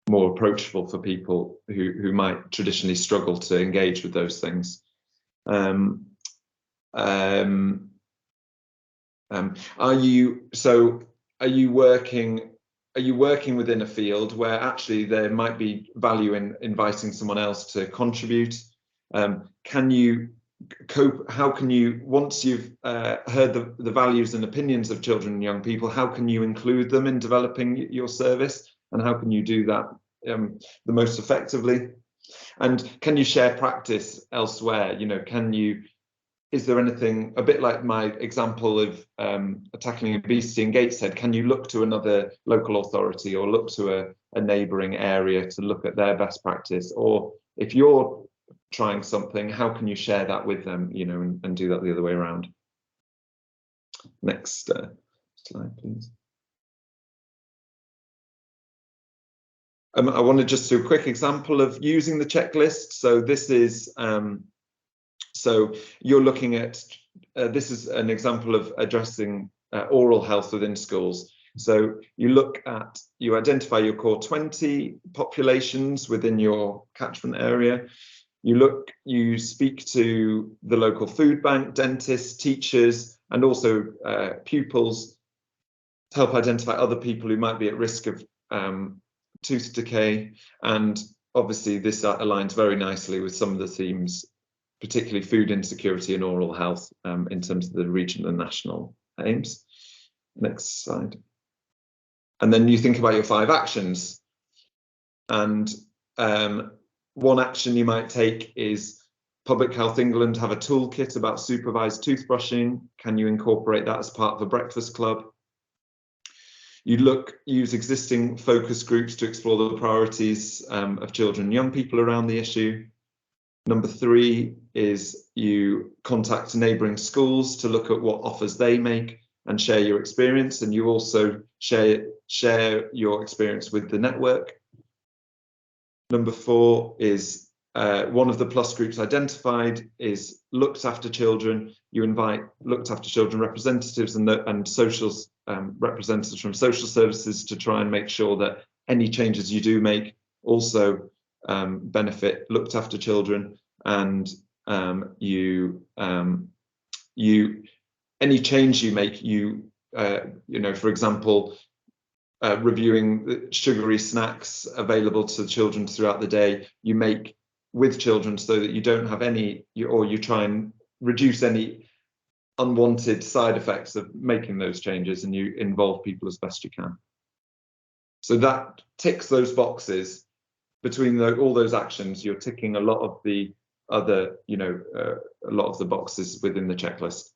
more approachable for people who might traditionally struggle to engage with those things? Are you working within a field where actually there might be value in inviting someone else to contribute? Can you cope? How can you, once you've heard the values and opinions of children and young people, how can you include them in developing your service? And how can you do that the most effectively? And can you share practice elsewhere? Is there anything, a bit like my example of tackling obesity in Gateshead, can you look to another local authority or look to a neighbouring area to look at their best practice? Or if you're trying something, how can you share that with them, and do that the other way around? Next slide, please. I want to just do a quick example of using the checklist. So this is, so you're looking at, this is an example of addressing oral health within schools. So you identify your core 20 populations within your catchment area. You speak to the local food bank, dentists, teachers, and also pupils to help identify other people who might be at risk of tooth decay. And obviously this aligns very nicely with some of the themes, particularly food insecurity and oral health, in terms of the regional and national aims. Next slide. And then you think about your 5 actions. And one action you might take is Public Health England have a toolkit about supervised toothbrushing. Can you incorporate that as part of a breakfast club? You use existing focus groups to explore the priorities of children and young people around the issue. Number 3 is you contact neighbouring schools to look at what offers they make and share your experience, and you also share your experience with the network. Number 4 is one of the plus groups identified is looked after children. You invite looked after children representatives and social representatives from social services to try and make sure that any changes you do make also benefit looked after children, and any change you make, for example, reviewing the sugary snacks available to children throughout the day, you make with children so that you don't have any, or you try and reduce any unwanted side effects of making those changes, and you involve people as best you can. So that ticks those boxes. Between all those actions, you're ticking a lot of the other, a lot of the boxes within the checklist.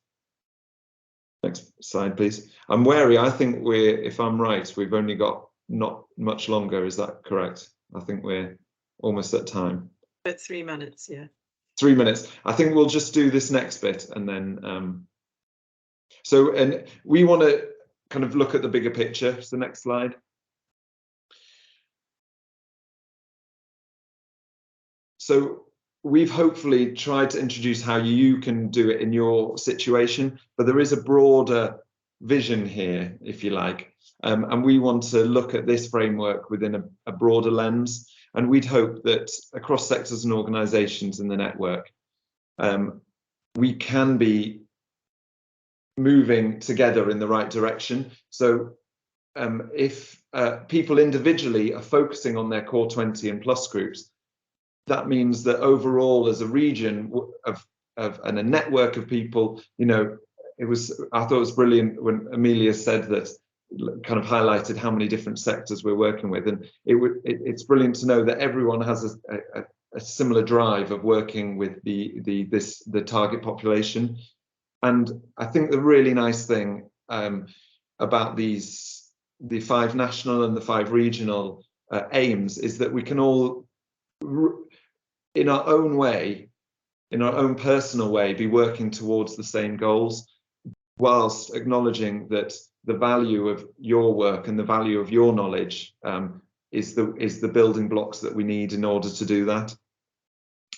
Next slide, please. I'm wary. I think if I'm right, we've only got not much longer. Is that correct? I think we're almost at time. About 3 minutes, yeah. 3 minutes. I think we'll just do this next bit, and then and we want to kind of look at the bigger picture. So next slide. so we've hopefully tried to introduce how you can do it in your situation, but there is a broader vision here, if you like, and we want to look at this framework within a broader lens, and we'd hope that across sectors and organisations in the network, we can be moving together in the right direction. So if people individually are focusing on their core 20 and plus groups, that means that overall as a region and a network of people, you know, I thought it was brilliant when Amelia said that, kind of highlighted how many different sectors we're working with, and it's brilliant to know that everyone has a similar drive of working with the target population. And I think the really nice thing about the 5 national and the 5 regional aims is that we can all, in our own way, in our own personal way, be working towards the same goals, whilst acknowledging that the value of your work and the value of your knowledge is the building blocks that we need in order to do that.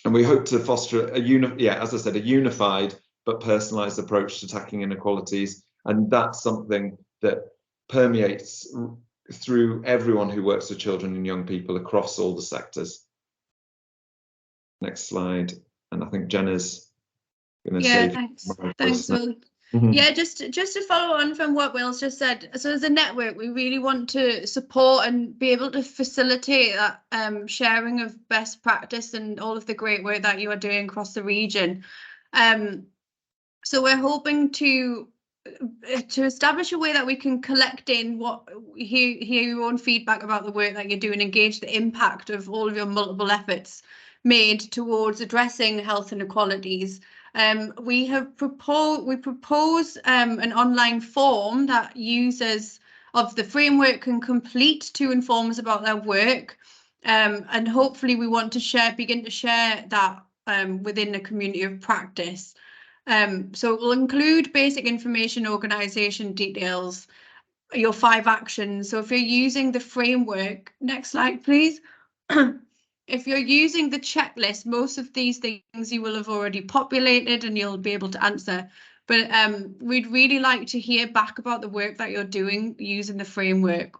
And we hope to foster as I said, a unified but personalised approach to tackling inequalities, and that's something that permeates through everyone who works with children and young people across all the sectors. Next slide, and I think Jenna's going to say. Thanks, Will. Yeah, just to follow on from what Will's just said. So as a network, we really want to support and be able to facilitate that sharing of best practice and all of the great work that you are doing across the region. So we're hoping to establish a way that we can collect in hear your own feedback about the work that you're doing, engage the impact of all of your multiple efforts made towards addressing health inequalities. We propose an online form that users of the framework can complete to inform us about their work, and hopefully we want to begin to share that within the community of practice. So it will include basic information, organisation details, your 5 actions. So if you're using the framework, next slide please. If you're using the checklist, most of these things you will have already populated and you'll be able to answer. But we'd really like to hear back about the work that you're doing using the framework.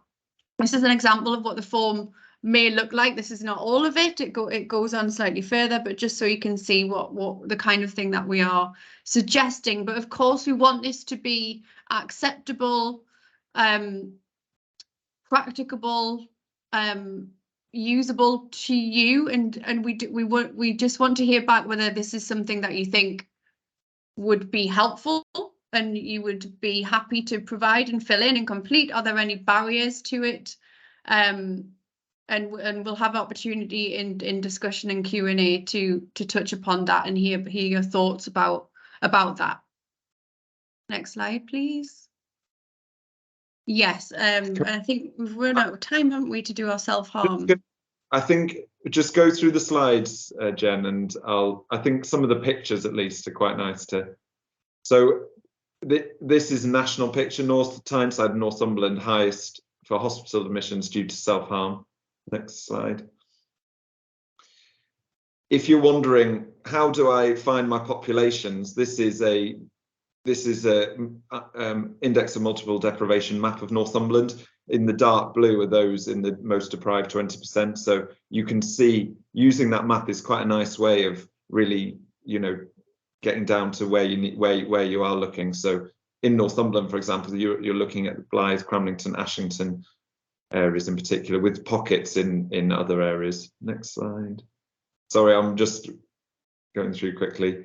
This is an example of what the form may look like. This is not all of it. It goes on slightly further, but just so you can see what the kind of thing that we are suggesting. But of course, we want this to be acceptable, practicable, usable to you, and we just want to hear back whether this is something that you think would be helpful and you would be happy to provide and fill in and complete. Are there any barriers to it? And we'll have opportunity in discussion and Q&A to touch upon that and hear your thoughts about that. Next slide, please. Yes, I think we've run out of time, haven't we, to do our self-harm? I think just go through the slides, Jen, and I think some of the pictures at least are quite nice to. So this is a national picture, Tyneside, Northumberland, highest for hospital admissions due to self-harm. Next slide. If you're wondering, how do I find my populations? This is a index of multiple deprivation map of Northumberland. In the dark blue are those in the most deprived 20%. So you can see using that map is quite a nice way of really, you know, getting down to where you are looking. So in Northumberland, for example, you're looking at Blythe, Cramlington, Ashington areas in particular, with pockets in other areas. Next slide. Sorry, I'm just going through quickly.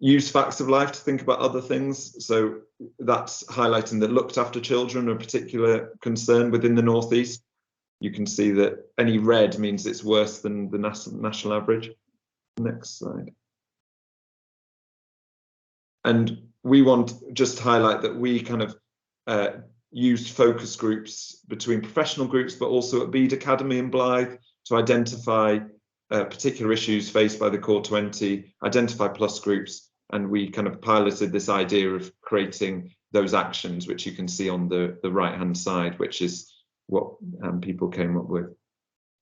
Use facts of life to think about other things. So that's highlighting that looked after children are a particular concern within the North East. You can see that any red means it's worse than the national average. Next slide. And we want just to highlight that we kind of used focus groups between professional groups, but also at Bede Academy in Blythe to identify particular issues faced by the Core 20, identify plus groups, and we kind of piloted this idea of creating those actions, which you can see on the right-hand side, which is what people came up with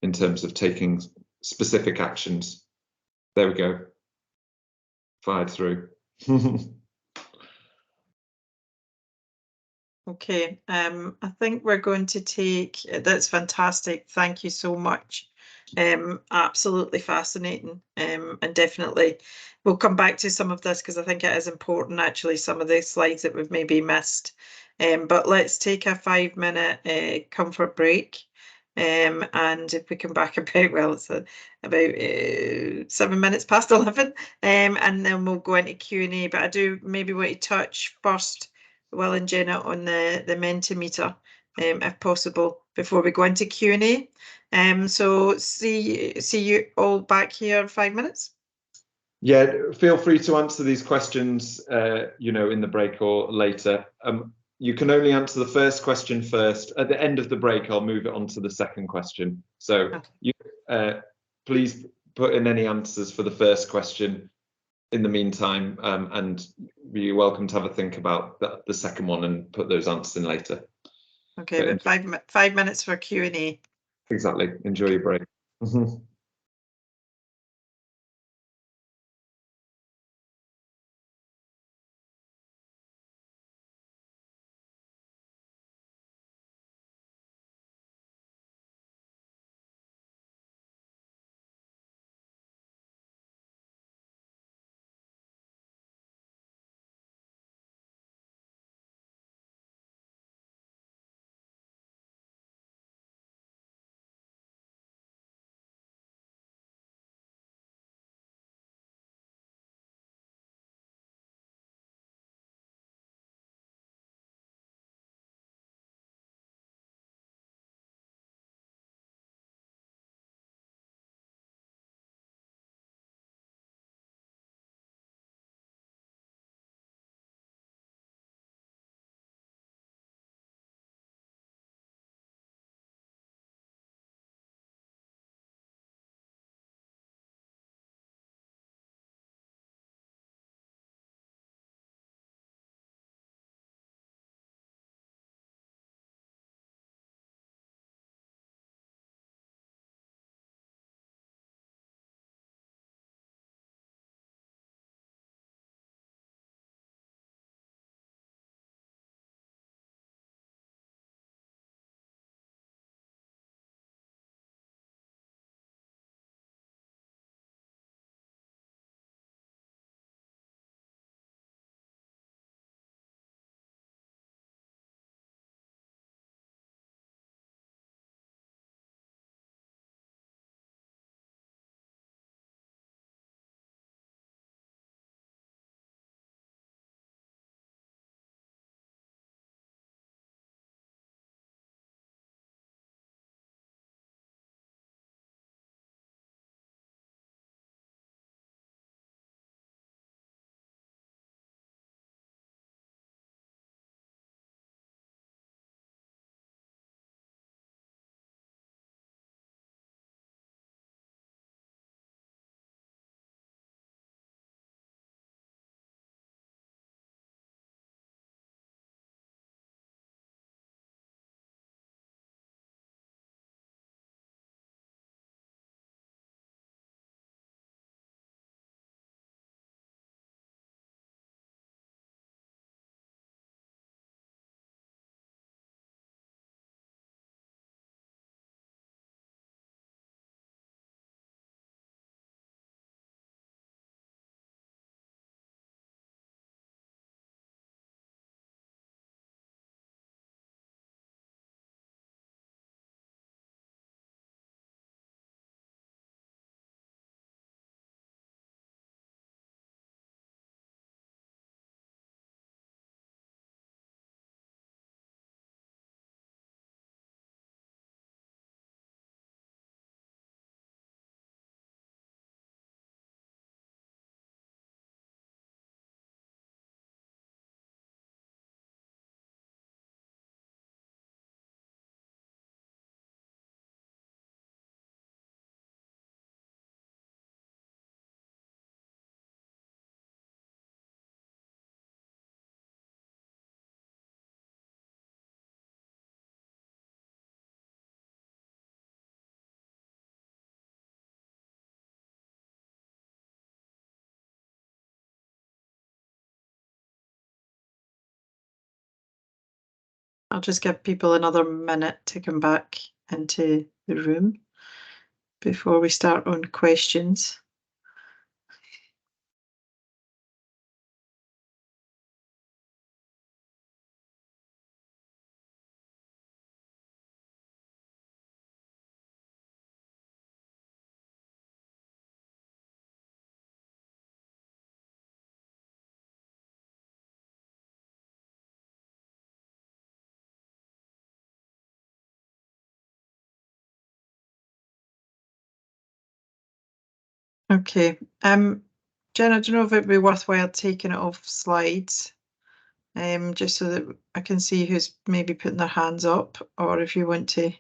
in terms of taking specific actions There we go. Fired through. Okay, I think we're going to take, that's fantastic. Thank you so much. Absolutely fascinating. And definitely we'll come back to some of this because I think it is important, actually, some of the slides that we've maybe missed. But let's take a 5-minute comfort break. And if we come back about, well, it's about 7 minutes past 11, and then we'll go into Q&A. But I do maybe want to touch first, Will and Jenna, on the Mentimeter, if possible, before we go into Q&A. So see you all back here in 5 minutes. Yeah, feel free to answer these questions, you know, in the break or later. You can only answer the first question first. At the end of the break, I'll move it on to the second question. So Okay. you, please put in any answers for the first question in the meantime, and you're welcome to have a think about the second one and put those answers in later. Okay, but 5 minutes for Q&A. Exactly. Enjoy your break. I'll just give people another minute to come back into the room before we start on questions. Okay, Jen, I don't know if it'd be worthwhile taking it off slides, just so that I can see who's maybe putting their hands up, or if you want to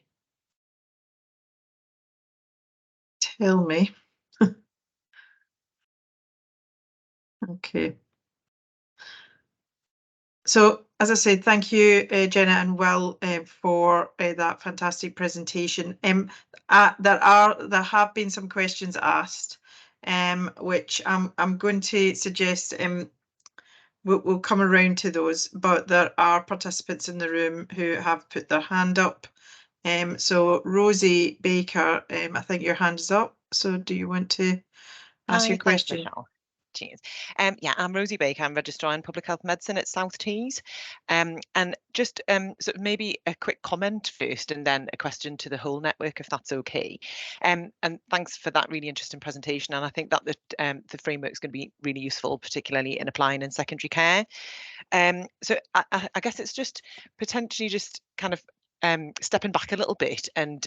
tell me. Okay. So, as I said, thank you, Jenna and Will, for that fantastic presentation. There have been some questions asked, which I'm going to suggest we'll come around to those, but there are participants in the room who have put their hand up. So Rosie Baker, I think your hand is up. So do you want to ask your question? Thanks, Michelle. Cheers. Yeah, I'm Rosie Baker. I'm Registrar in Public Health Medicine at South Tees. And just sort of maybe a quick comment first and then a question to the whole network, if that's okay. And thanks for that really interesting presentation. And I think that the framework is going to be really useful, particularly in applying in secondary care. So I guess it's just potentially just kind of stepping back a little bit and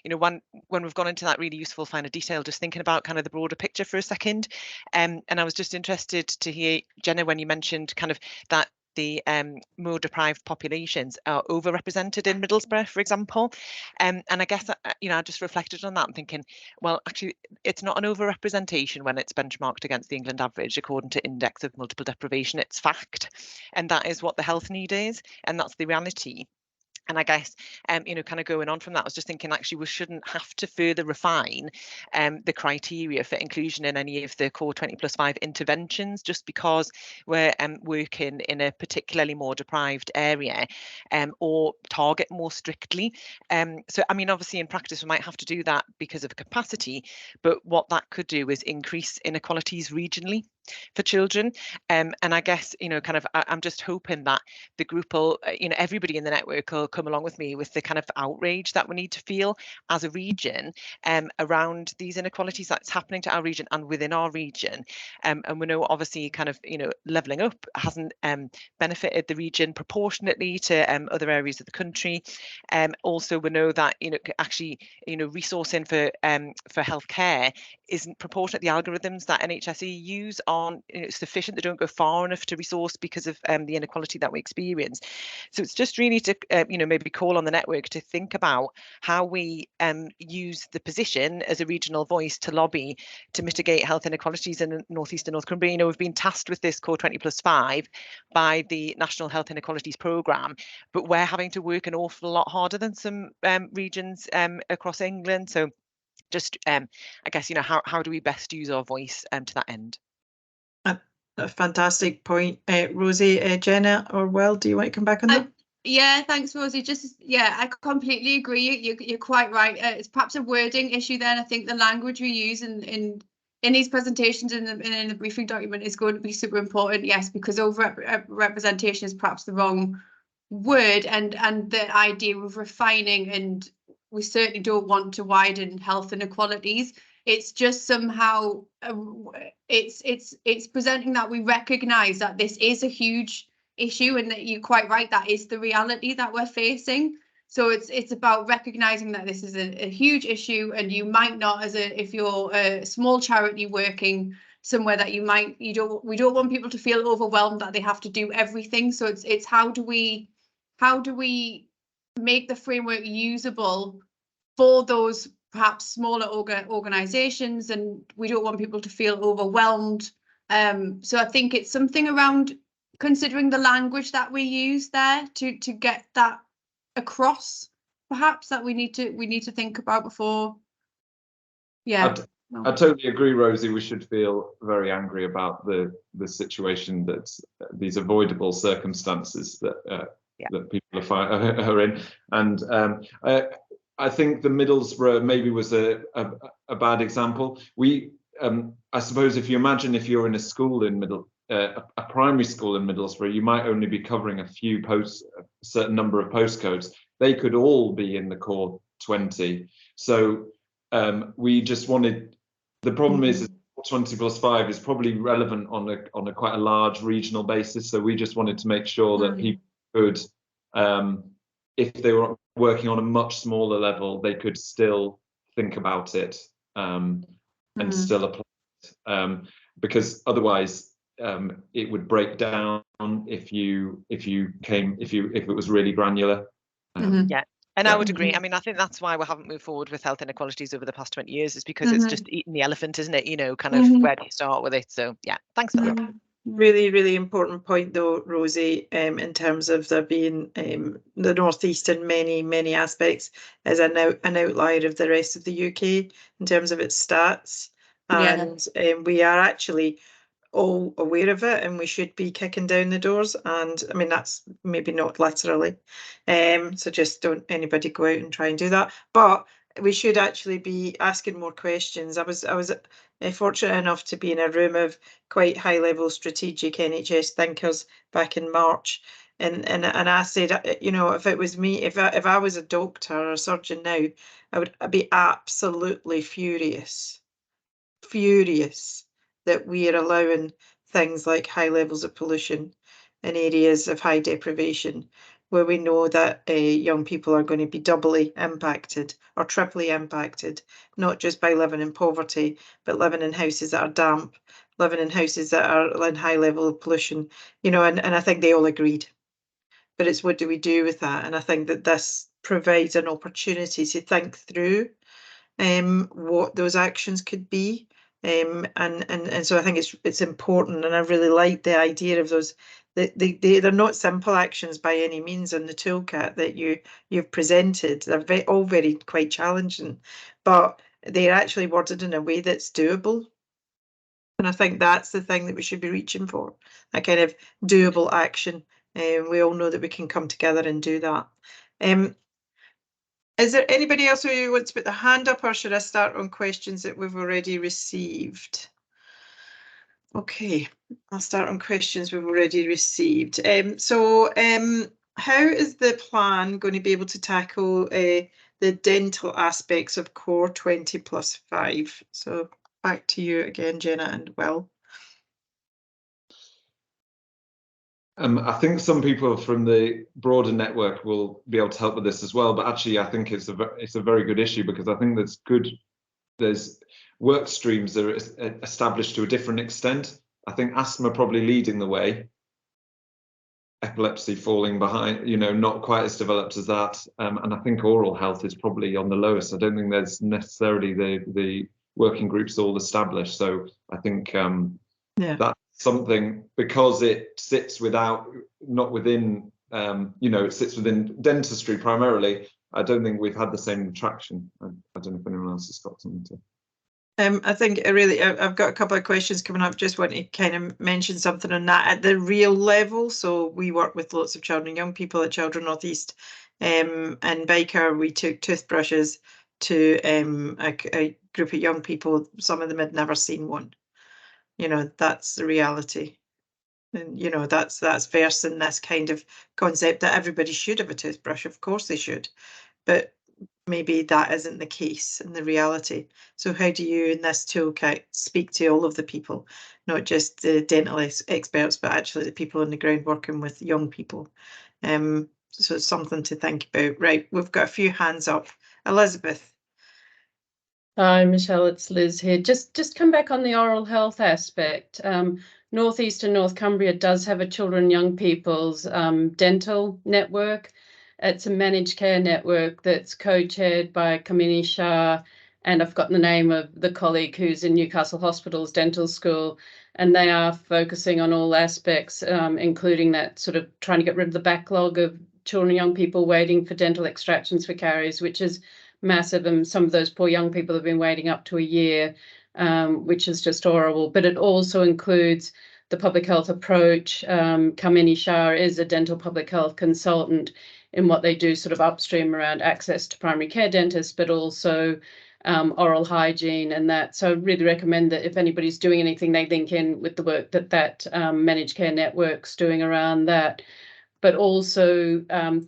you know, when we've gone into that really useful finer detail, just thinking about kind of the broader picture for a second, and I was just interested to hear, Jenna, when you mentioned kind of that the more deprived populations are overrepresented in Middlesbrough, for example, and I guess you know, I just reflected on that and thinking, well, actually it's not an overrepresentation when it's benchmarked against the England average according to index of multiple deprivation. It's fact, and that is what the health need is, and that's the reality. And I guess, you know, kind of going on from that, I was just thinking, actually, we shouldn't have to further refine the criteria for inclusion in any of the Core20PLUS5 interventions, just because we're working in a particularly more deprived area, or target more strictly. So, I mean, obviously, in practice, we might have to do that because of capacity, but what that could do is increase inequalities regionally for children. And I guess, you know, kind of, I'm just hoping that the group will, you know, everybody in the network will come along with me with the kind of outrage that we need to feel as a region around these inequalities that's happening to our region and within our region. And we know, obviously, kind of, you know, levelling up hasn't benefited the region proportionately to other areas of the country. Also, we know that, you know, actually, you know, resourcing for healthcare isn't proportionate. The algorithms that NHSE use aren't, you know, sufficient. They don't go far enough to resource because of the inequality that we experience. So it's just really to, you know, maybe call on the network to think about how we use the position as a regional voice to lobby to mitigate health inequalities in North East and North Cumbria. You know, we've been tasked with this Core20PLUS5 by the National Health Inequalities Programme, but we're having to work an awful lot harder than some regions across England. So just, I guess, you know, how do we best use our voice to that end? A fantastic point, Rosie. Jenna or Will, do you want to come back on that? Yeah, thanks, Rosie. Just, yeah, I completely agree. You're quite right. It's perhaps a wording issue then. I think the language we use in these presentations and in the briefing document is going to be super important. Yes, because over-representation is perhaps the wrong word, and the idea of refining, and we certainly don't want to widen health inequalities. It's just somehow it's presenting that we recognise that this is a huge issue, and that you're quite right, that is the reality that we're facing. So it's about recognising that this is a huge issue, and you might not, if you're a small charity working somewhere, that we don't want people to feel overwhelmed that they have to do everything. So it's how do we make the framework usable for those perhaps smaller organisations, and we don't want people to feel overwhelmed. So I think it's something around considering the language that we use there to get that across, perhaps, that we need to think about before. Yeah. I totally agree, Rosie. We should feel very angry about the situation, that these avoidable circumstances that that people her in, and I think the Middlesbrough maybe was a bad example. I suppose if you imagine if you're in a school in a primary school in Middlesbrough, you might only be covering a certain number of postcodes. They could all be in the core 20. So we just wanted. The problem is 20+5 is probably relevant on a quite a large regional basis. So we just wanted to make sure that people could, if they were working on a much smaller level, they could still think about it and still apply it, because otherwise it would break down if it was really granular. Yeah. And I would agree. I mean, I think that's why we haven't moved forward with health inequalities over the past 20 years, is because it's just eating the elephant, isn't it? You know, kind of where do you start with it? So yeah, thanks for that. Really, really important point though, Rosie, in terms of there being the North East in many aspects as an outlier of the rest of the UK in terms of its stats. And we are actually all aware of it, and we should be kicking down the doors. And I mean, that's maybe not literally, so just don't anybody go out and try and do that, but we should actually be asking more questions. I was fortunate enough to be in a room of quite high level strategic NHS thinkers back in March, and I said, you know, if it was me, if I was a doctor or a surgeon now, I'd be absolutely furious that we are allowing things like high levels of pollution in areas of high deprivation, where we know that young people are going to be doubly impacted or triply impacted, not just by living in poverty, but living in houses that are damp, living in houses that are in high level of pollution, you know, and I think they all agreed. But it's what do we do with that? And I think that this provides an opportunity to think through what those actions could be. And so I think it's important, and I really like the idea of those. They're not simple actions by any means in the toolkit that you've presented. They're all very quite challenging, but they're actually worded in a way that's doable. And I think that's the thing that we should be reaching for, that kind of doable action. We all know that we can come together and do that. Is there anybody else who wants to put the hand up, or should I start on questions that we've already received? Okay, I'll start on questions we've already received. How is the plan going to be able to tackle the dental aspects of Core 20+5? So back to you again, Jenna and Will. I think some people from the broader network will be able to help with this as well, but actually I think it's a very good issue, because I think there's work streams that are established to a different extent. I think asthma probably leading the way, epilepsy falling behind, you know, not quite as developed as that, and I think oral health is probably on the lowest. I don't think there's necessarily the working groups all established, so I think that's something, because it sits not within, you know, it sits within dentistry primarily. I don't think we've had the same traction. I don't know if anyone else has got something to. I think I've got a couple of questions coming up. Just want to kind of mention something on that at the real level. So we work with lots of children and young people at Children North East. In Baker, we took toothbrushes to a group of young people. Some of them had never seen one. You know, that's the reality. And, you know, that's versing this kind of concept that everybody should have a toothbrush. Of course they should. But maybe that isn't the case in the reality. So how do you in this toolkit speak to all of the people, not just the dental experts, but actually the people on the ground working with young people? So it's something to think about. Right, we've got a few hands up. Elizabeth. Hi, Michelle, it's Liz here. Just come back on the oral health aspect. North East and North Cumbria does have a children and young people's dental network. It's a managed care network that's co-chaired by Kamini Shah, and I've forgotten the name of the colleague who's in Newcastle Hospital's dental school, and they are focusing on all aspects, including that sort of trying to get rid of the backlog of children and young people waiting for dental extractions for caries, which is massive, and some of those poor young people have been waiting up to a year, which is just horrible. But it also includes the public health approach. Kamini Shah is a dental public health consultant. in what they do sort of upstream around access to primary care dentists, but also oral hygiene and that. So I really recommend that if anybody's doing anything, they link in with the work that managed care network's doing around that. But also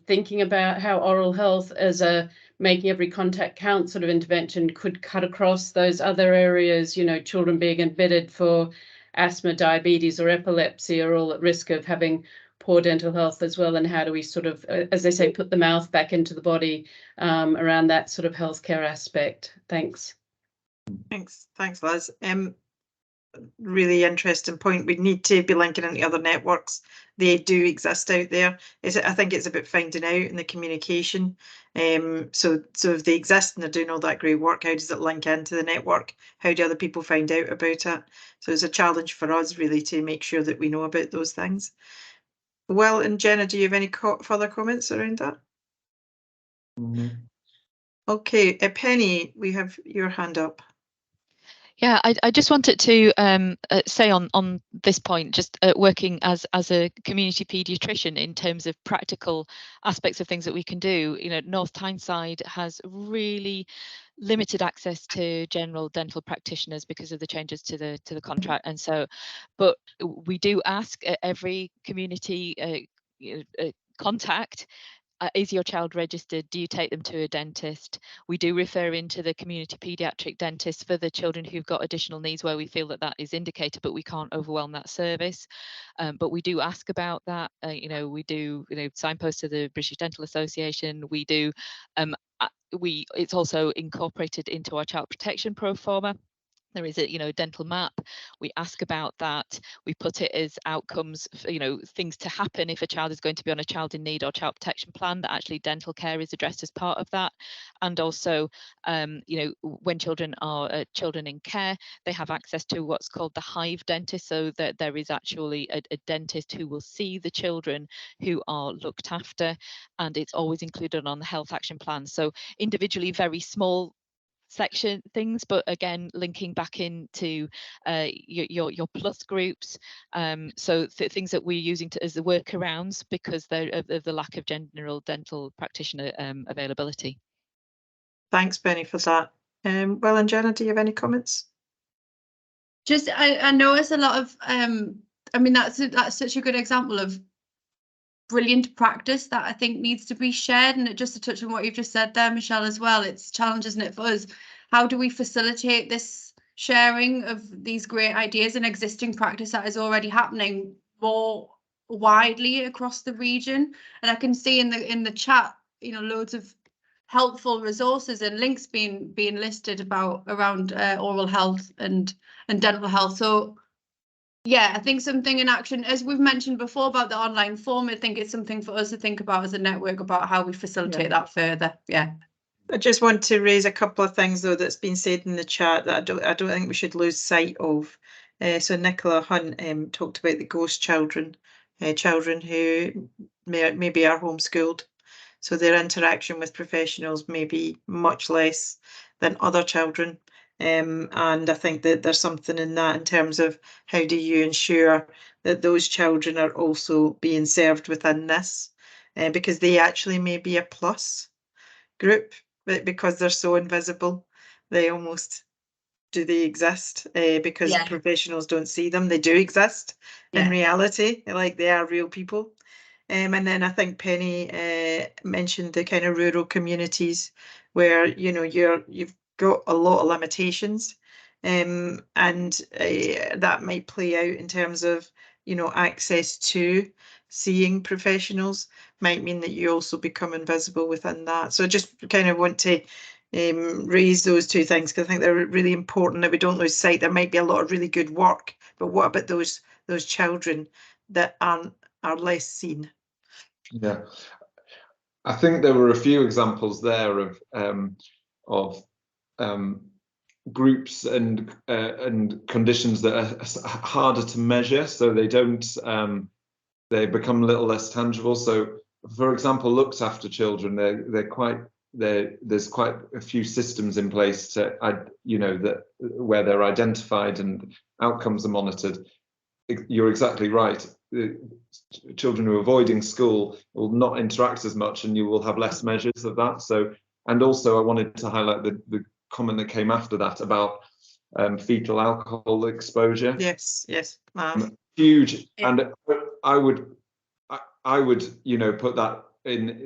thinking about how oral health as a making every contact count sort of intervention could cut across those other areas, you know, children being admitted for asthma, diabetes or epilepsy are all at risk of having poor dental health as well. And how do we sort of, as they say, put the mouth back into the body around that sort of healthcare aspect? Thanks. Thanks, Liz. Really interesting point. We need to be linking into other networks. They do exist out there. I think it's about finding out in the communication. So if they exist and they're doing all that great work, how does it link into the network? How do other people find out about it? So it's a challenge for us really to make sure that we know about those things. Well, and Jenna, do you have any further comments around that? Okay, Penny, we have your hand up. Yeah, I just wanted to say on this point, just working as a community paediatrician in terms of practical aspects of things that we can do. You know, North Tyneside has really limited access to general dental practitioners because of the changes to the contract, and so, but we do ask every community contact. Is your child registered? Do you take them to a dentist? We do refer into the community paediatric dentist for the children who've got additional needs where we feel that is indicated, but we can't overwhelm that service. But we do ask about that. You know, we do signpost to the British Dental Association. We do. It's also incorporated into our child protection pro forma. There is a dental map. We ask about that. We put it as outcomes, things to happen if a child is going to be on a child in need or child protection plan, that actually dental care is addressed as part of that. And also, when children are children in care, they have access to what's called the hive dentist, so that there is actually a dentist who will see the children who are looked after, and it's always included on the health action plan. So individually, very small section things, but again linking back into your plus groups, so things that we're using as the workarounds because of the lack of general dental practitioner availability. Thanks, Penny, for that. Well, and Jenna, do you have any comments? Just I notice a lot of I mean that's such a good example of brilliant practice that I think needs to be shared. And just to touch on what you've just said there, Michelle, as well, it's a challenge, isn't it, for us? How do we facilitate this sharing of these great ideas and existing practice that is already happening more widely across the region? And I can see in the chat, loads of helpful resources and links being listed around oral health and dental health. So yeah, I think something in action, as we've mentioned before about the online form, I think it's something for us to think about as a network about how we facilitate that further. Yeah. I just want to raise a couple of things though that's been said in the chat that I don't think we should lose sight of. So Nicola Hunt talked about the ghost children, children who maybe are homeschooled. So their interaction with professionals may be much less than other children. And I think that there's something in that in terms of how do you ensure that those children are also being served within this, because they actually may be a plus group, but because they're so invisible, they exist because professionals don't see them. They do exist in reality, like they are real people. And then I think Penny mentioned the kind of rural communities where you've got a lot of limitations, and that might play out in terms of access to seeing professionals might mean that you also become invisible within that. So I just kind of want to raise those two things because I think they're really important that we don't lose sight. There might be a lot of really good work, but what about those children that are less seen? Yeah, I think there were a few examples there of groups and conditions that are harder to measure, so they don't they become a little less tangible. So, for example, looked after children, there's quite a few systems in place to where they're identified and outcomes are monitored. You're exactly right. children who are avoiding school will not interact as much, and you will have less measures of that. So, and also I wanted to highlight the comment that came after that about fetal alcohol exposure. Yes, yes. Huge. And I would put that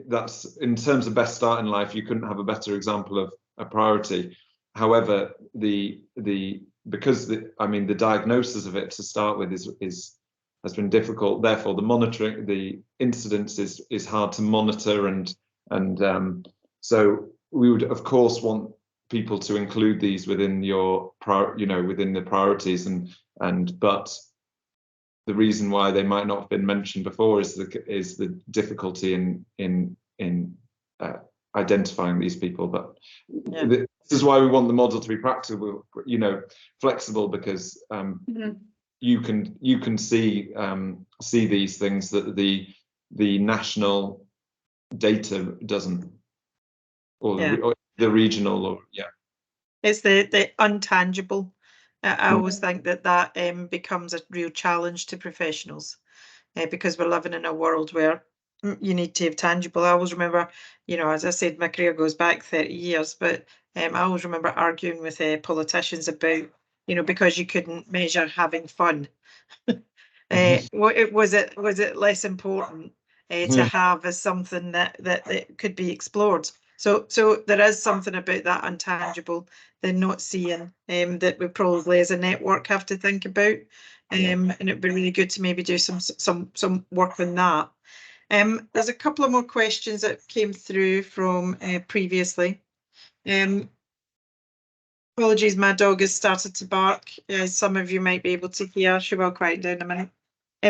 that's in terms of best start in life. You couldn't have a better example of a priority. However, because the diagnosis of it to start with has been difficult. Therefore, the monitoring, the incidence is hard to monitor, and so we would of course want people to include these within within the priorities, but the reason why they might not have been mentioned before is the difficulty in identifying these people. But this is why we want the model to be practical, flexible, because you can see these things that the national data doesn't, or the regional, It's the untangible. I always think that becomes a real challenge to professionals, because we're living in a world where you need to have tangible. I always remember, as I said, my career goes back 30 years, but I always remember arguing with politicians about, because you couldn't measure having fun. Was it less important to have as something that could be explored? So there is something about that untangible, the not seeing, that we probably as a network have to think about, and it'd be really good to maybe do some work on that. There's a couple of more questions that came through from previously. Apologies, my dog has started to bark. Some of you might be able to hear. She will quiet down a minute.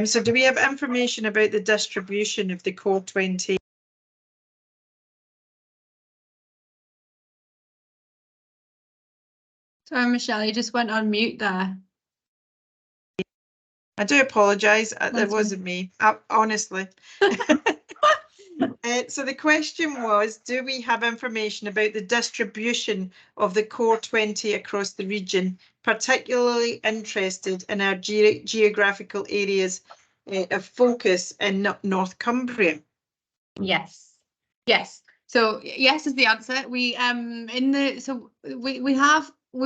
So do we have information about the distribution of the Core20? Sorry, Michelle, you just went on mute there. I do apologise. It wasn't me, honestly. So the question was, do we have information about the distribution of the Core20 across the region, particularly interested in our geographical areas of focus in North Cumbria? Yes. So yes is the answer. We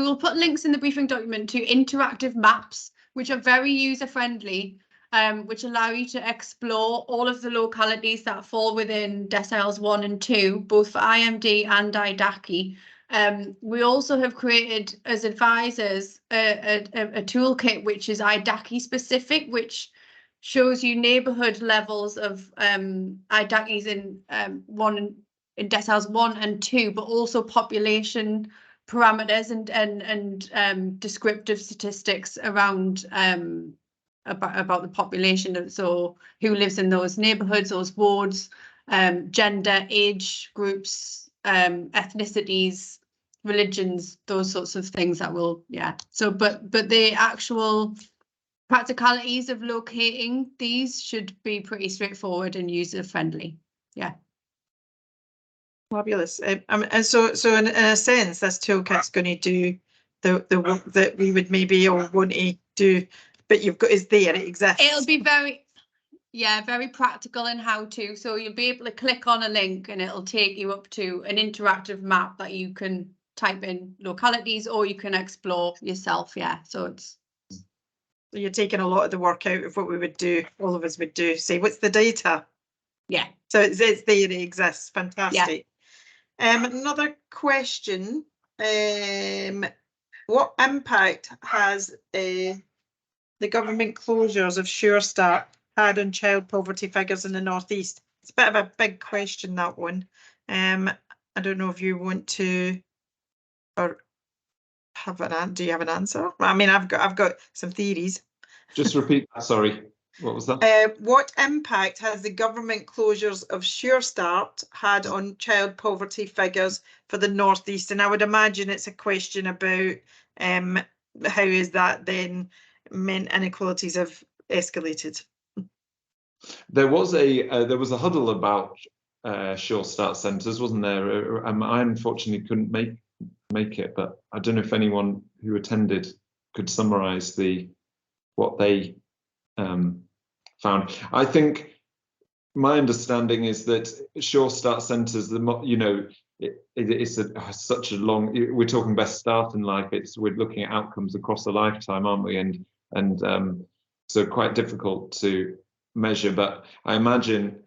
will put links in the briefing document to interactive maps, which are very user friendly, which allow you to explore all of the localities that fall within deciles 1 and 2, both for IMD and IDACI. We also have created as advisors a toolkit which is IDACI specific, which shows you neighbourhood levels of IDACIs in deciles 1 and 2, but also population parameters and descriptive statistics around about the population, so who lives in those neighbourhoods, those wards, gender, age groups, ethnicities, religions, those sorts of things that will, so but the actual practicalities of locating these should be pretty straightforward and user friendly. Fabulous. And so in a sense, this toolkit's going to do the work that we would maybe all want to do, but it's there, it exists. It'll be very practical in how to. So you'll be able to click on a link and it'll take you up to an interactive map that you can type in localities or you can explore yourself. So you're taking a lot of the work out of what we would do, all of us would do. Say, what's the data? So it's there, it exists. Fantastic. Another question. What impact has the government closures of Sure Start had on child poverty figures in the North East? It's a bit of a big question, that one. I don't know if you want to, or do you have an answer? I mean, I've got some theories. Just repeat that, sorry. What was that? What impact has the government closures of Sure Start had on child poverty figures for the North East? And I would imagine it's a question about how is that then meant inequalities have escalated. There was a huddle about Sure Start centres, wasn't there? I unfortunately couldn't make it, but I don't know if anyone who attended could summarise what they found. I think my understanding is that Sure Start centres, it's such a long. We're talking best start in life. We're looking at outcomes across a lifetime, aren't we? And so quite difficult to measure. But I imagine,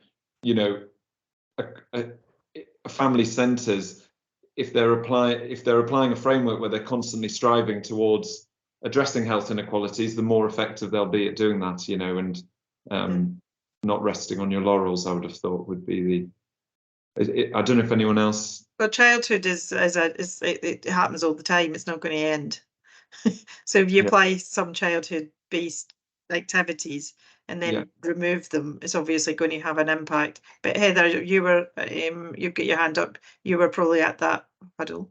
family centres, if they're applying a framework where they're constantly striving towards addressing health inequalities, the more effective they'll be at doing that. And not resting on your laurels, I would have thought would be I don't know if anyone else. Well, childhood it happens all the time. It's not going to end. So if you apply some childhood-based activities and then remove them, it's obviously going to have an impact. But Heather, you've got your hand up. You were probably at that huddle.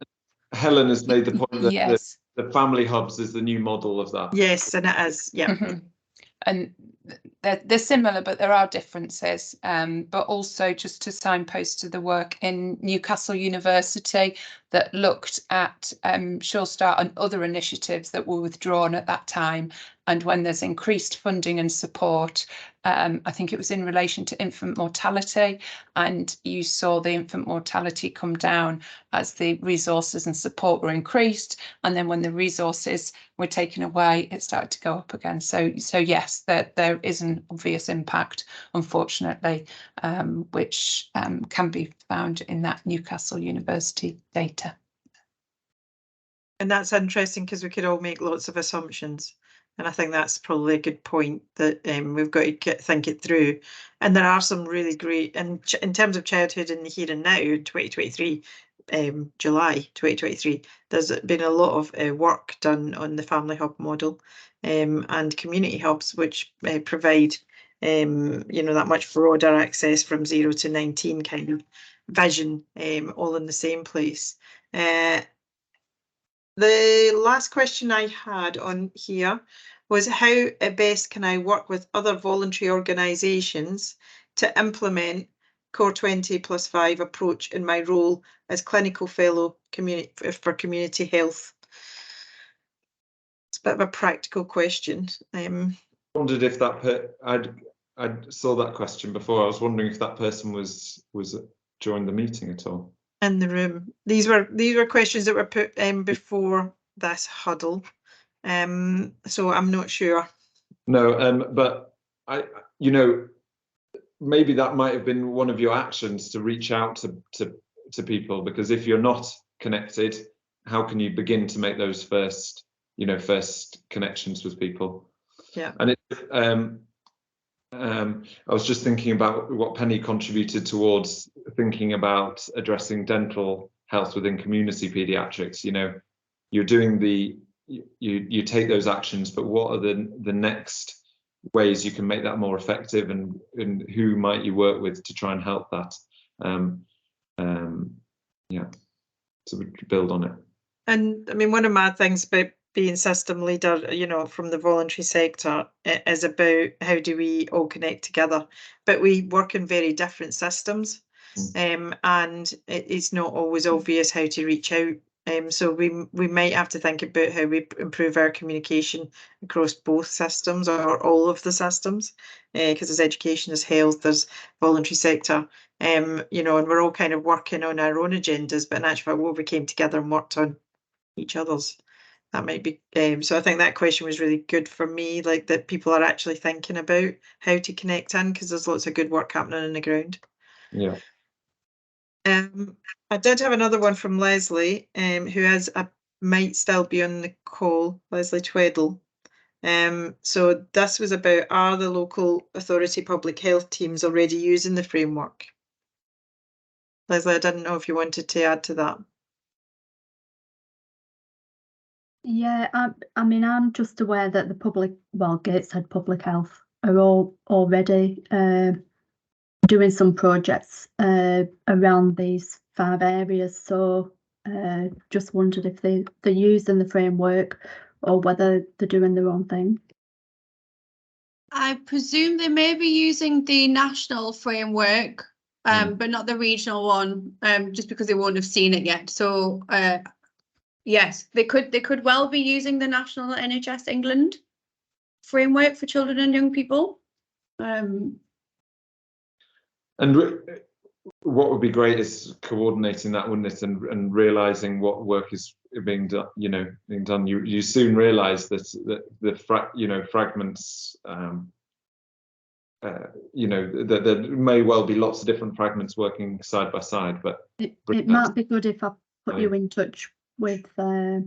Helen has made the point that yes. the family hubs is the new model of that. Yes, and it is. Yeah. And they're similar, but there are differences. But also just to signpost to the work in Newcastle University that looked at Sure Start and other initiatives that were withdrawn at that time. And when there's increased funding and support, I think it was in relation to infant mortality, and you saw the infant mortality come down as the resources and support were increased. And then when the resources were taken away, it started to go up again. So yes, there is an obvious impact, unfortunately, which can be found in that Newcastle University data. And that's interesting because we could all make lots of assumptions. And I think that's probably a good point, that we've got to think it through. And there are some really great, and in terms of childhood in the here and now, 2023, July 2023, there's been a lot of work done on the family hub model and community hubs, which provide that much broader access from 0 to 19 kind of vision, all in the same place. The last question I had on here was, how best can I work with other voluntary organisations to implement Core20PLUS5 approach in my role as clinical fellow for community health? It's a bit of a practical question. I wondered if I saw that question before. I was wondering if that person was joined the meeting at all. In the room. These were questions that were put before this huddle. So I'm not sure. No, but maybe that might have been one of your actions, to reach out to people, because if you're not connected, how can you begin to make those first connections with people? Yeah. And I was just thinking about what Penny contributed towards thinking about addressing dental health within community paediatrics. You're doing you take those actions, but what are the next ways you can make that more effective, and who might you work with to try and help that? So we could build on it. And I mean, one of my things about being system leader, from the voluntary sector, is about how do we all connect together, but we work in very different systems, and it's not always obvious how to reach out. So we might have to think about how we improve our communication across both systems, or all of the systems, because there's education, there's health, there's voluntary sector, and we're all kind of working on our own agendas, but in actual fact, we came together and worked on each other's. That might be, so I think that question was really good for me, like that people are actually thinking about how to connect in, because there's lots of good work happening on the ground. Yeah. I did have another one from Leslie, who might still be on the call, Leslie Tweddle. So this was about, are the local authority public health teams already using the framework? Leslie, I didn't know if you wanted to add to that. Yeah, I mean, I'm just aware that the Gateshead Public Health are all already doing some projects around these 5 areas. So just wondered if they're using the framework or whether they're doing their own thing. I presume they may be using the national framework, but not the regional one, just because they won't have seen it yet. So yes, they could well be using the national NHS England framework for children and young people. And what would be great is coordinating that, wouldn't it, and realizing what work is being done. You soon realize that the fragments. That there may well be lots of different fragments working side by side, but it might be good if I put you in touch with public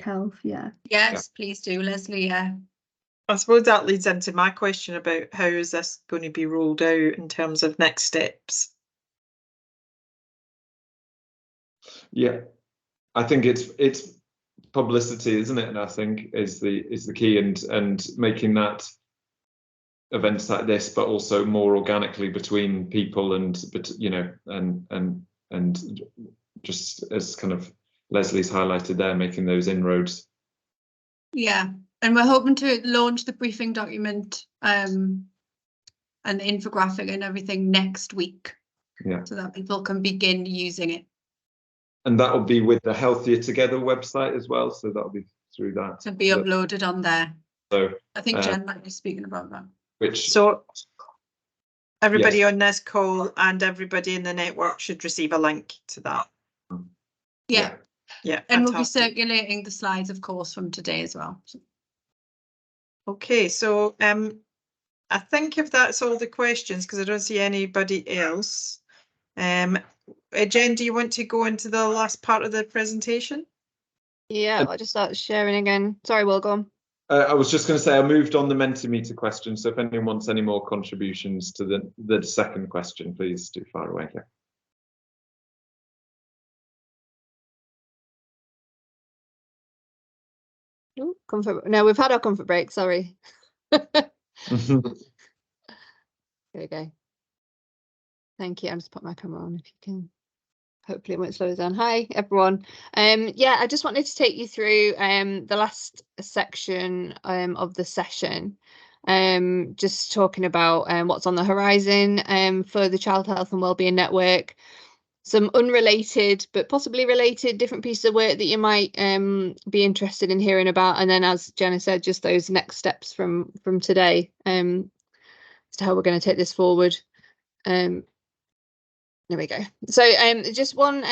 health. Yes, please do, Leslie. I suppose that leads into my question about how is this going to be rolled out in terms of next steps. Yeah, I think it's publicity, isn't it? And I think is the key, and making that events like this, but also more organically between people, and just as kind of Leslie's highlighted there, making those inroads. Yeah, and we're hoping to launch the briefing document and the infographic and everything next week. Yeah, so that people can begin using it. And that will be with the Healthier Together website as well. So that'll be through that. To be uploaded on there. So I think Jen might be speaking about that. So everybody on this call and everybody in the network should receive a link to that. Yeah. Yeah. And we'll be circulating the slides, of course, from today as well. Okay, so I think if that's all the questions, because I don't see anybody else. Jen, do you want to go into the last part of the presentation? Yeah, I'll just start sharing again. Sorry, Will, go on. I was just going to say I moved on the Mentimeter question, so if anyone wants any more contributions to the second question, please do fire away. Yeah. Ooh, comfort. No, we've had our comfort break. Sorry. There we go. Thank you. I'll just put my camera on if you can. Hopefully it won't slow us down. Hi everyone. Yeah, I just wanted to take you through the last section of the session, just talking about what's on the horizon for the Child Health and Wellbeing Network, some unrelated but possibly related different pieces of work that you might be interested in hearing about, and then, as Jenna said, just those next steps from today as to how we're going to take this forward. There we go. So just one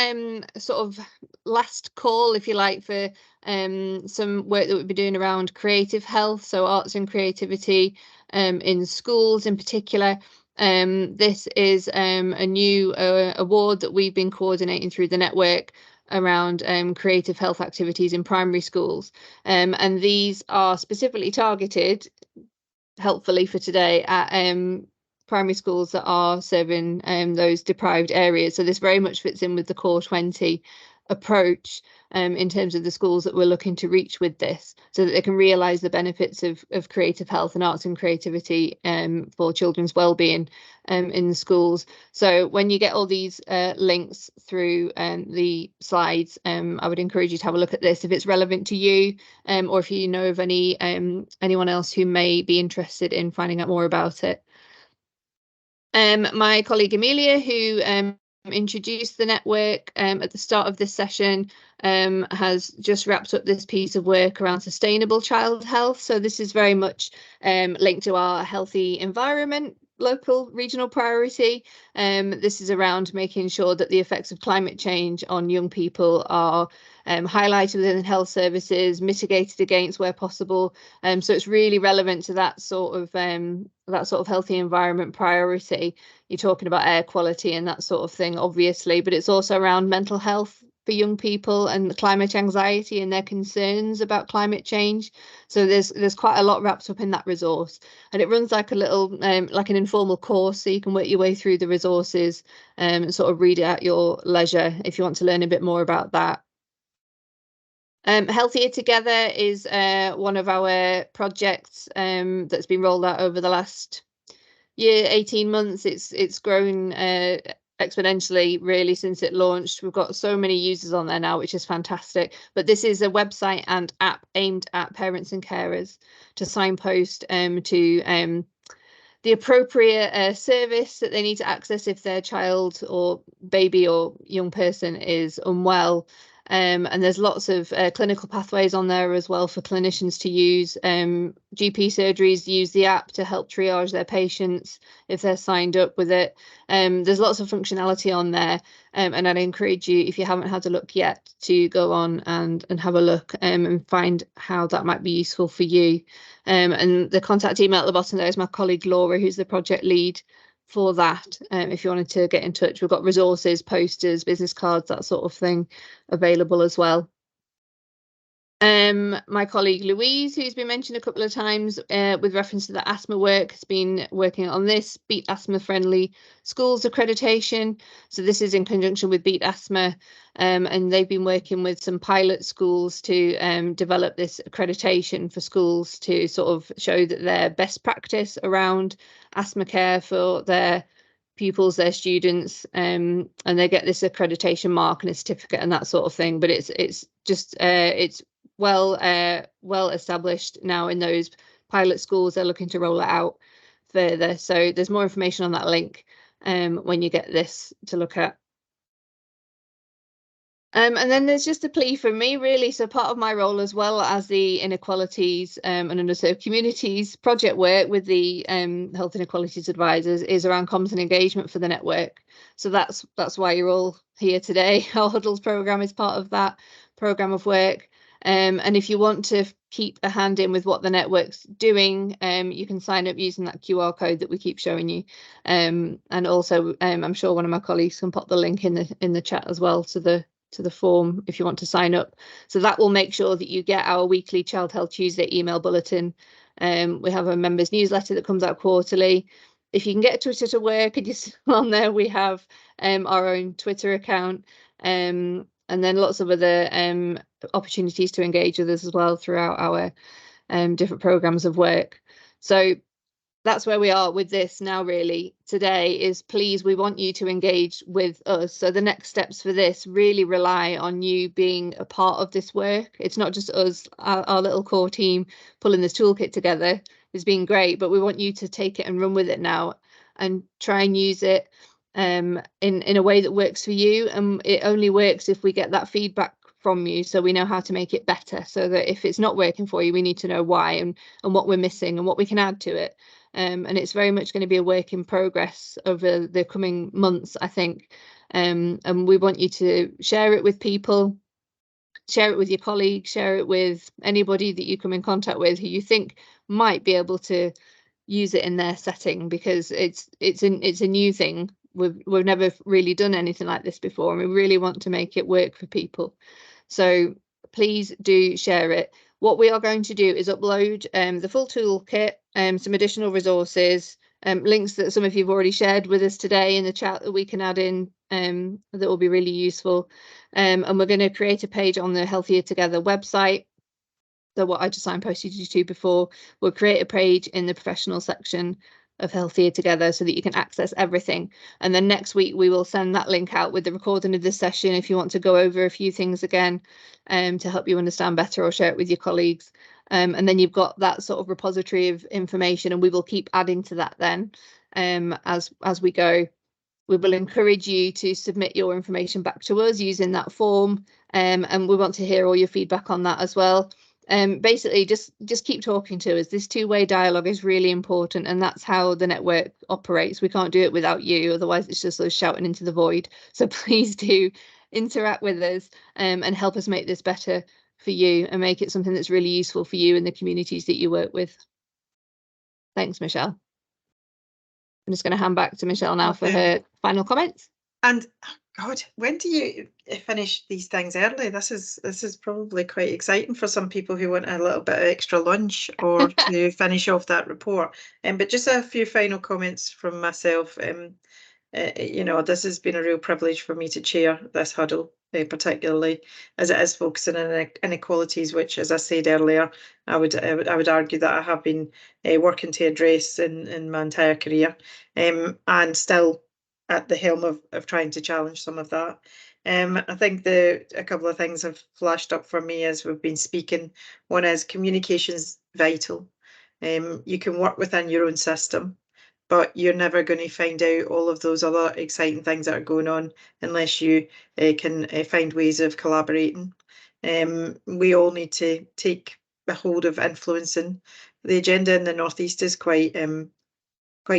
sort of last call, if you like, for some work that we'll be doing around creative health, so arts and creativity in schools in particular. This is a new award that we've been coordinating through the network around creative health activities in primary schools. And these are specifically targeted, helpfully for today, at primary schools that are serving those deprived areas. So this very much fits in with the Core20 approach in terms of the schools that we're looking to reach with this, so that they can realise the benefits of creative health and arts and creativity for children's wellbeing in the schools. So when you get all these links through the slides, I would encourage you to have a look at this if it's relevant to you, or if you know of anyone else who may be interested in finding out more about it. My colleague Amelia, who introduced the network at the start of this session, has just wrapped up this piece of work around sustainable child health. So this is very much linked to our healthy environment local regional priority. This is around making sure that the effects of climate change on young people are highlighted within health services, mitigated against where possible. So it's really relevant to that sort of healthy environment priority. You're talking about air quality and that sort of thing, obviously, but it's also around mental health for young people and climate anxiety and their concerns about climate change. So there's quite a lot wrapped up in that resource, and it runs like a little like an informal course, so you can work your way through the resources and sort of read it at your leisure if you want to learn a bit more about that. Healthier Together is one of our projects that's been rolled out over the last year, 18 months. It's grown exponentially really since it launched. We've got so many users on there now, which is fantastic. But this is a website and app aimed at parents and carers to signpost to the appropriate service that they need to access if their child or baby or young person is unwell. And there's lots of clinical pathways on there as well for clinicians to use. GP surgeries use the app to help triage their patients if they're signed up with it. There's lots of functionality on there, and I'd encourage you, if you haven't had a look yet, to go on and have a look and find how that might be useful for you. And the contact email at the bottom there is my colleague Laura, who's the project lead for that. If you wanted to get in touch, we've got resources, posters, business cards, that sort of thing available as well. My colleague Louise, who's been mentioned a couple of times with reference to the asthma work, has been working on this Beat Asthma Friendly Schools accreditation. So this is in conjunction with Beat Asthma, and they've been working with some pilot schools to develop this accreditation for schools to sort of show that they're best practice around asthma care for their pupils, their students, and they get this accreditation mark and a certificate and that sort of thing. But it's well established now in those pilot schools. They're looking to roll it out further. So there's more information on that link when you get this to look at. And then there's just a plea from me, really. So part of my role, as well as the inequalities and underserved communities project work with the Health Inequalities Advisors, is around comms and engagement for the network. So that's why you're all here today. Our Huddles programme is part of that programme of work. And if you want to keep a hand in with what the network's doing, you can sign up using that QR code that we keep showing you. And also, I'm sure one of my colleagues can pop the link in the chat as well to the form if you want to sign up. So that will make sure that you get our weekly Child Health Tuesday email bulletin. We have a members newsletter that comes out quarterly. If you can get Twitter to work and you're still on there, we have our own Twitter account. And then lots of other opportunities to engage with us as well throughout our different programmes of work. So that's where we are with this now, really. Today is, please, we want you to engage with us. So the next steps for this really rely on you being a part of this work. It's not just us, our little core team, pulling this toolkit together. It's been great, but we want you to take it and run with it now and try and use it in a way that works for you. And it only works if we get that feedback from you, so we know how to make it better, so that if it's not working for you, we need to know why and what we're missing and what we can add to it. And it's very much going to be a work in progress over the coming months, I think. And we want you to share it with people, share it with your colleagues, share it with anybody that you come in contact with who you think might be able to use it in their setting, because it's a new thing. We've never really done anything like this before, and we really want to make it work for people. So please do share it. What we are going to do is upload the full toolkit, some additional resources, links that some of you have already shared with us today in the chat that we can add in, that will be really useful. And we're going to create a page on the Healthier Together website. So what I just signposted you to before, we'll create a page in the professional section of Healthier Together so that you can access everything. And then next week we will send that link out with the recording of this session if you want to go over a few things again to help you understand better, or share it with your colleagues. And then you've got that sort of repository of information, and we will keep adding to that then as we go. We will encourage you to submit your information back to us using that form, and we want to hear all your feedback on that as well. Basically just keep talking to us. This two-way dialogue is really important, and that's how the network operates. We can't do it without you, otherwise it's just us shouting into the void. So please do interact with us and help us make this better for you, and make it something that's really useful for you and the communities that you work with. Thanks, Michelle. I'm just going to hand back to Michelle now for her final comments. And God, when do you finish these things early? This is probably quite exciting for some people who want a little bit of extra lunch or to finish off that report. But just a few final comments from myself. You know, this has been a real privilege for me to chair this huddle, particularly as it is focusing on inequalities, which, as I said earlier, I would argue that I have been working to address in my entire career, and still at the helm of trying to challenge some of that. I think a couple of things have flashed up for me as we've been speaking. One is communication's vital. You can work within your own system, but you're never going to find out all of those other exciting things that are going on unless you can find ways of collaborating. We all need to take a hold of influencing. The agenda in the North East is quite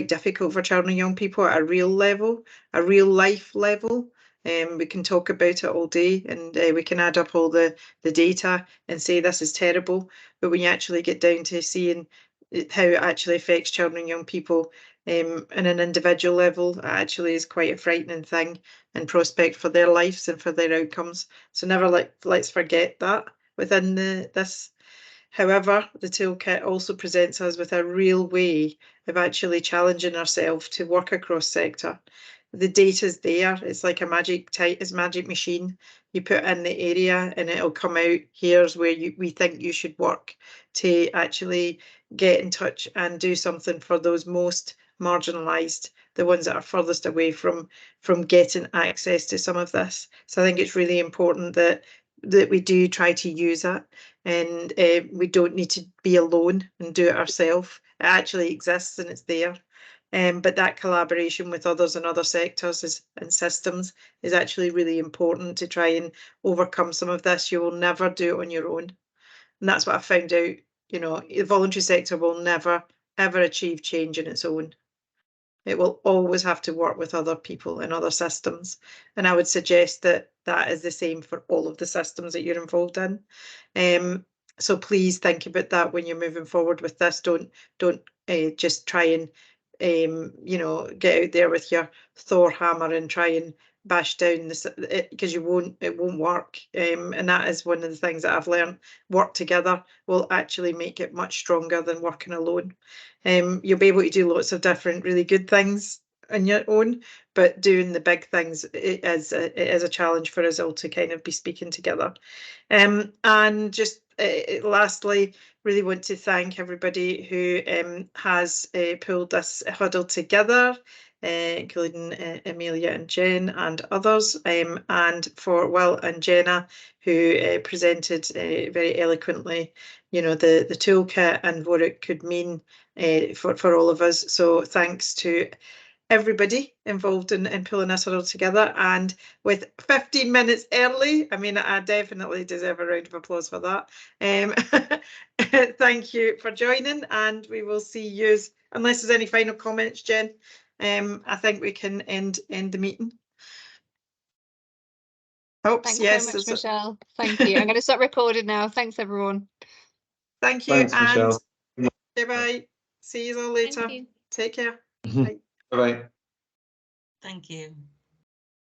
difficult for children and young people at a real level, a real life level. We can talk about it all day, and we can add up all the data and say this is terrible, but when you actually get down to seeing how it actually affects children and young people in an individual level, it actually is quite a frightening thing and prospect for their lives and for their outcomes. So never let's forget that within this. However, the toolkit also presents us with a real way of actually challenging ourselves to work across sector. The data's there. It's like a magic machine. You put in the area and it'll come out. Here's where we think you should work to actually get in touch and do something for those most marginalised, the ones that are furthest away from getting access to some of this. So I think it's really important that we do try to use it, and we don't need to be alone and do it ourselves. It actually exists and it's there. But that collaboration with others in other sectors and systems is actually really important to try and overcome some of this. You will never do it on your own. And that's what I found out. You know, the voluntary sector will never, ever achieve change on its own. It will always have to work with other people and other systems. And I would suggest that that is the same for all of the systems that you're involved in. So please think about that when you're moving forward with this. Don't just try and you know, get out there with your Thor hammer and try and bash down this, because it won't work. And that is one of the things that I've learned. Work together will actually make it much stronger than working alone. You'll be able to do lots of different really good things on your own, but doing the big things, it is a challenge for us all to kind of be speaking together. And just lastly, really want to thank everybody who has pulled this huddle together, including Amelia and Jen and others, and for Will and Jenna, who presented very eloquently, you know, the toolkit and what it could mean for all of us. So thanks to everybody involved in pulling this huddle together, and with 15 minutes early. I mean, I definitely deserve a round of applause for that. Thank you for joining, and we will see you, unless there's any final comments, Jen. I think we can end the meeting. Oops, Thanks yes, so much, Michelle. Thank you. I'm going to stop recording now. Thanks, everyone. Thank you. Thanks, and Michelle. Bye. See you all later. Thank you. Take care. Bye. Bye. Thank you.